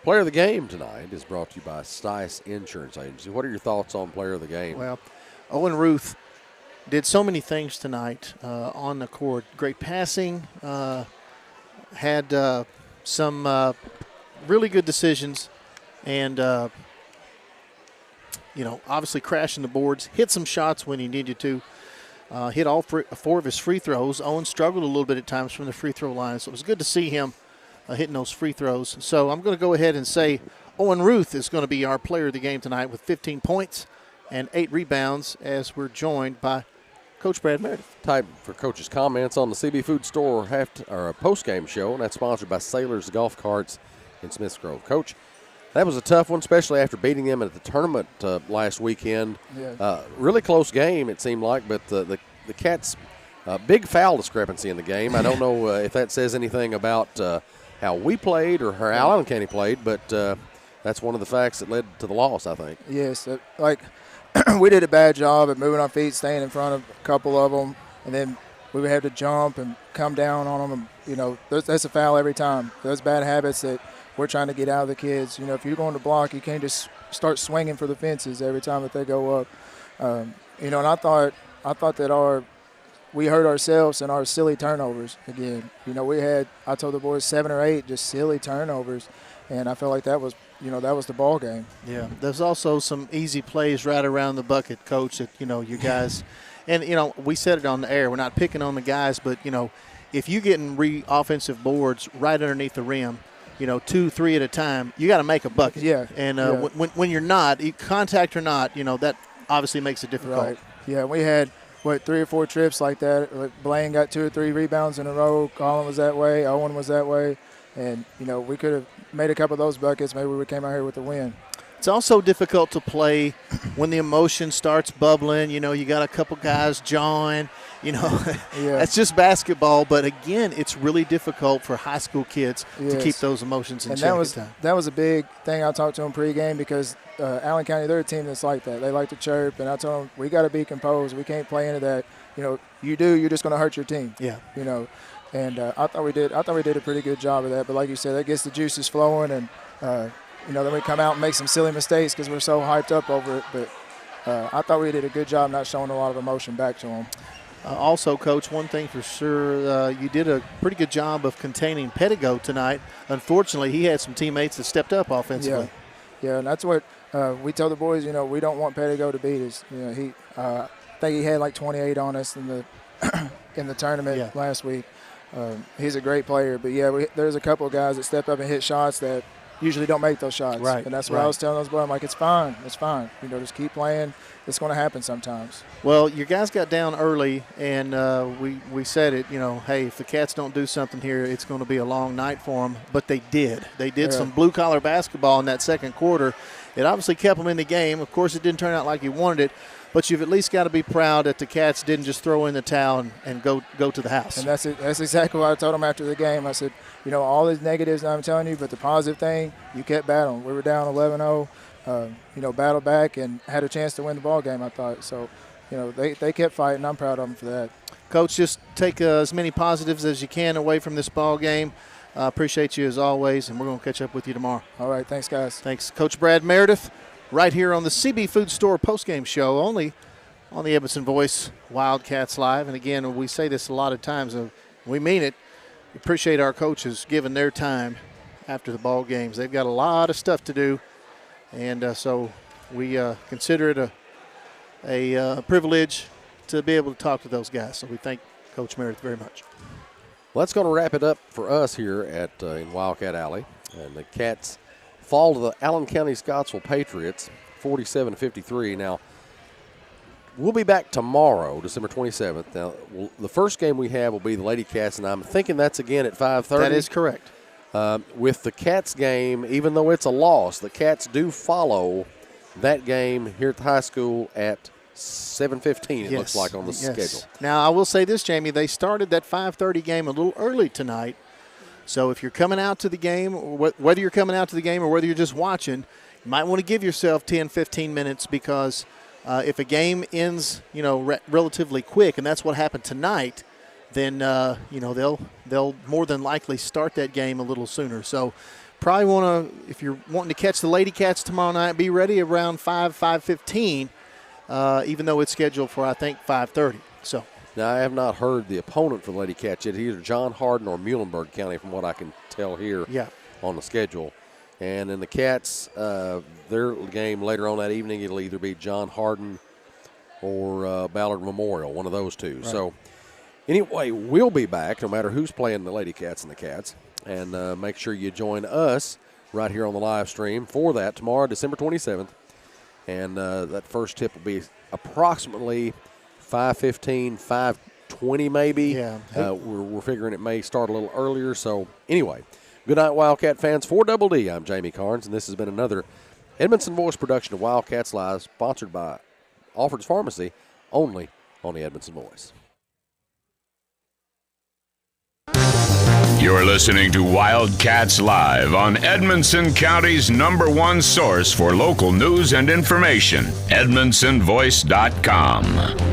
Player of the game tonight is brought to you by Stice Insurance Agency. What are your thoughts on player of the game? Well, Owen Ruth did so many things tonight on the court. Great passing, had some really good decisions, and, obviously crashing the boards, hit some shots when he needed to, hit all four of his free throws. Owen struggled a little bit at times from the free throw line, so it was good to see him hitting those free throws. So I'm going to go ahead and say Owen Ruth is going to be our player of the game tonight with 15 points and 8 rebounds, as we're joined by Coach Brad Meredith. Time for Coach's comments on the CB Food Store post-game show, and that's sponsored by Sailors Golf Carts in Smiths Grove. Coach, that was a tough one, especially after beating them at the tournament last weekend. Yeah. Really close game, it seemed like, but the Cats, big foul discrepancy in the game. I don't know if that says anything about how we played or how Allen County played, but that's one of the facts that led to the loss, I think. Yes, we did a bad job at moving our feet, staying in front of a couple of them, and then we would have to jump and come down on them. And, that's a foul every time. Those bad habits that we're trying to get out of the kids. If you're going to block, you can't just start swinging for the fences every time that they go up. And I thought that we hurt ourselves in our silly turnovers again. I told the boys 7 or 8 just silly turnovers, and I felt like that was the ball game. Yeah, there's also some easy plays right around the bucket, Coach, that, you guys – and, we said it on the air. We're not picking on the guys, but, if you get in offensive boards right underneath the rim, 2, 3 at a time, you got to make a bucket. Yeah. And when you're not, contact or not, that obviously makes it difficult. Right. Yeah, we had – 3 or 4 trips like that. Blaine got 2 or 3 rebounds in a row. Colin was that way. Owen was that way. And, we could have made a couple of those buckets. Maybe we came out here with a win. It's also difficult to play when the emotion starts bubbling. You got a couple guys jawing. That's just basketball. But, again, it's really difficult for high school kids to keep those emotions in check. That was a big thing I talked to them pregame because Allen County, they're a team that's like that. They like to chirp. And I told them, we got to be composed. We can't play into that. You're just going to hurt your team. Yeah. And I thought we did a pretty good job of that. But like you said, that gets the juices flowing. And, then we come out and make some silly mistakes because we're so hyped up over it. But I thought we did a good job not showing a lot of emotion back to them. Also, Coach, one thing for sure, you did a pretty good job of containing Pettigo tonight. Unfortunately, he had some teammates that stepped up offensively. Yeah, and that's what we tell the boys, we don't want Pettigo to beat us. I think he had like 28 on us in the tournament last week. He's a great player. But, there's a couple of guys that step up and hit shots that usually don't make those shots. Right. And that's what I was telling those boys. I'm like, it's fine. It's fine. Just keep playing. It's going to happen sometimes. Well, your guys got down early, and we said it, hey, if the Cats don't do something here, it's going to be a long night for them. But they did. They did some blue-collar basketball in that second quarter. It obviously kept them in the game. Of course, it didn't turn out like you wanted it. But you've at least got to be proud that the Cats didn't just throw in the towel and go to the house. And that's it. That's exactly what I told them after the game. I said, all these negatives I'm telling you, but the positive thing, you kept battling. We were down 11-0, battled back and had a chance to win the ball game, I thought. So, they kept fighting. I'm proud of them for that. Coach, just take as many positives as you can away from this ball game. I appreciate you as always, and we're going to catch up with you tomorrow. All right. Thanks, guys. Thanks. Coach Brad Meredith. Right here on the CB Food Store postgame show, only on the Edmondson Voice Wildcats Live. And again, we say this a lot of times, we mean it. We appreciate our coaches giving their time after the ball games. They've got a lot of stuff to do, and so we consider it a privilege to be able to talk to those guys. So we thank Coach Meredith very much. Well, that's going to wrap it up for us here in Wildcat Alley. And the Cats fall to the Allen County Scottsville Patriots, 47-53. Now, we'll be back tomorrow, December 27th. Now, the first game we have will be the Lady Cats, and I'm thinking that's again at 5:30. That is correct. With the Cats game, even though it's a loss, the Cats do follow that game here at the high school at 7:15, it looks like, on the schedule. Now, I will say this, Jamie. They started that 5:30 game a little early tonight. So if you're coming out to the game, whether you're coming out to the game or whether you're just watching, You might want to give yourself 10, 15 minutes because if a game ends, relatively quick, and that's what happened tonight, then they'll more than likely start that game a little sooner. So probably want to, if you're wanting to catch the Lady Cats tomorrow night, be ready around 5:15, even though it's scheduled for, I think, 5:30. So now, I have not heard the opponent for the Lady Cats yet. Either John Hardin or Muhlenberg County, from what I can tell here on the schedule. And in the Cats, their game later on that evening, it'll either be John Hardin or Ballard Memorial, one of those two. Right. So anyway, we'll be back no matter who's playing the Lady Cats and the Cats. And make sure you join us right here on the live stream for that tomorrow, December 27th. And that first tip will be approximately 5:15, 5:20 maybe. Yeah. We're figuring it may start a little earlier. So anyway, good night, Wildcat fans. For Double D, I'm Jamie Carnes, and this has been another Edmondson Voice production of Wildcats Live, sponsored by Alfred's Pharmacy, only on the Edmondson Voice. You're listening to Wildcats Live on Edmonson County's #1 source for local news and information, EdmondsonVoice.com.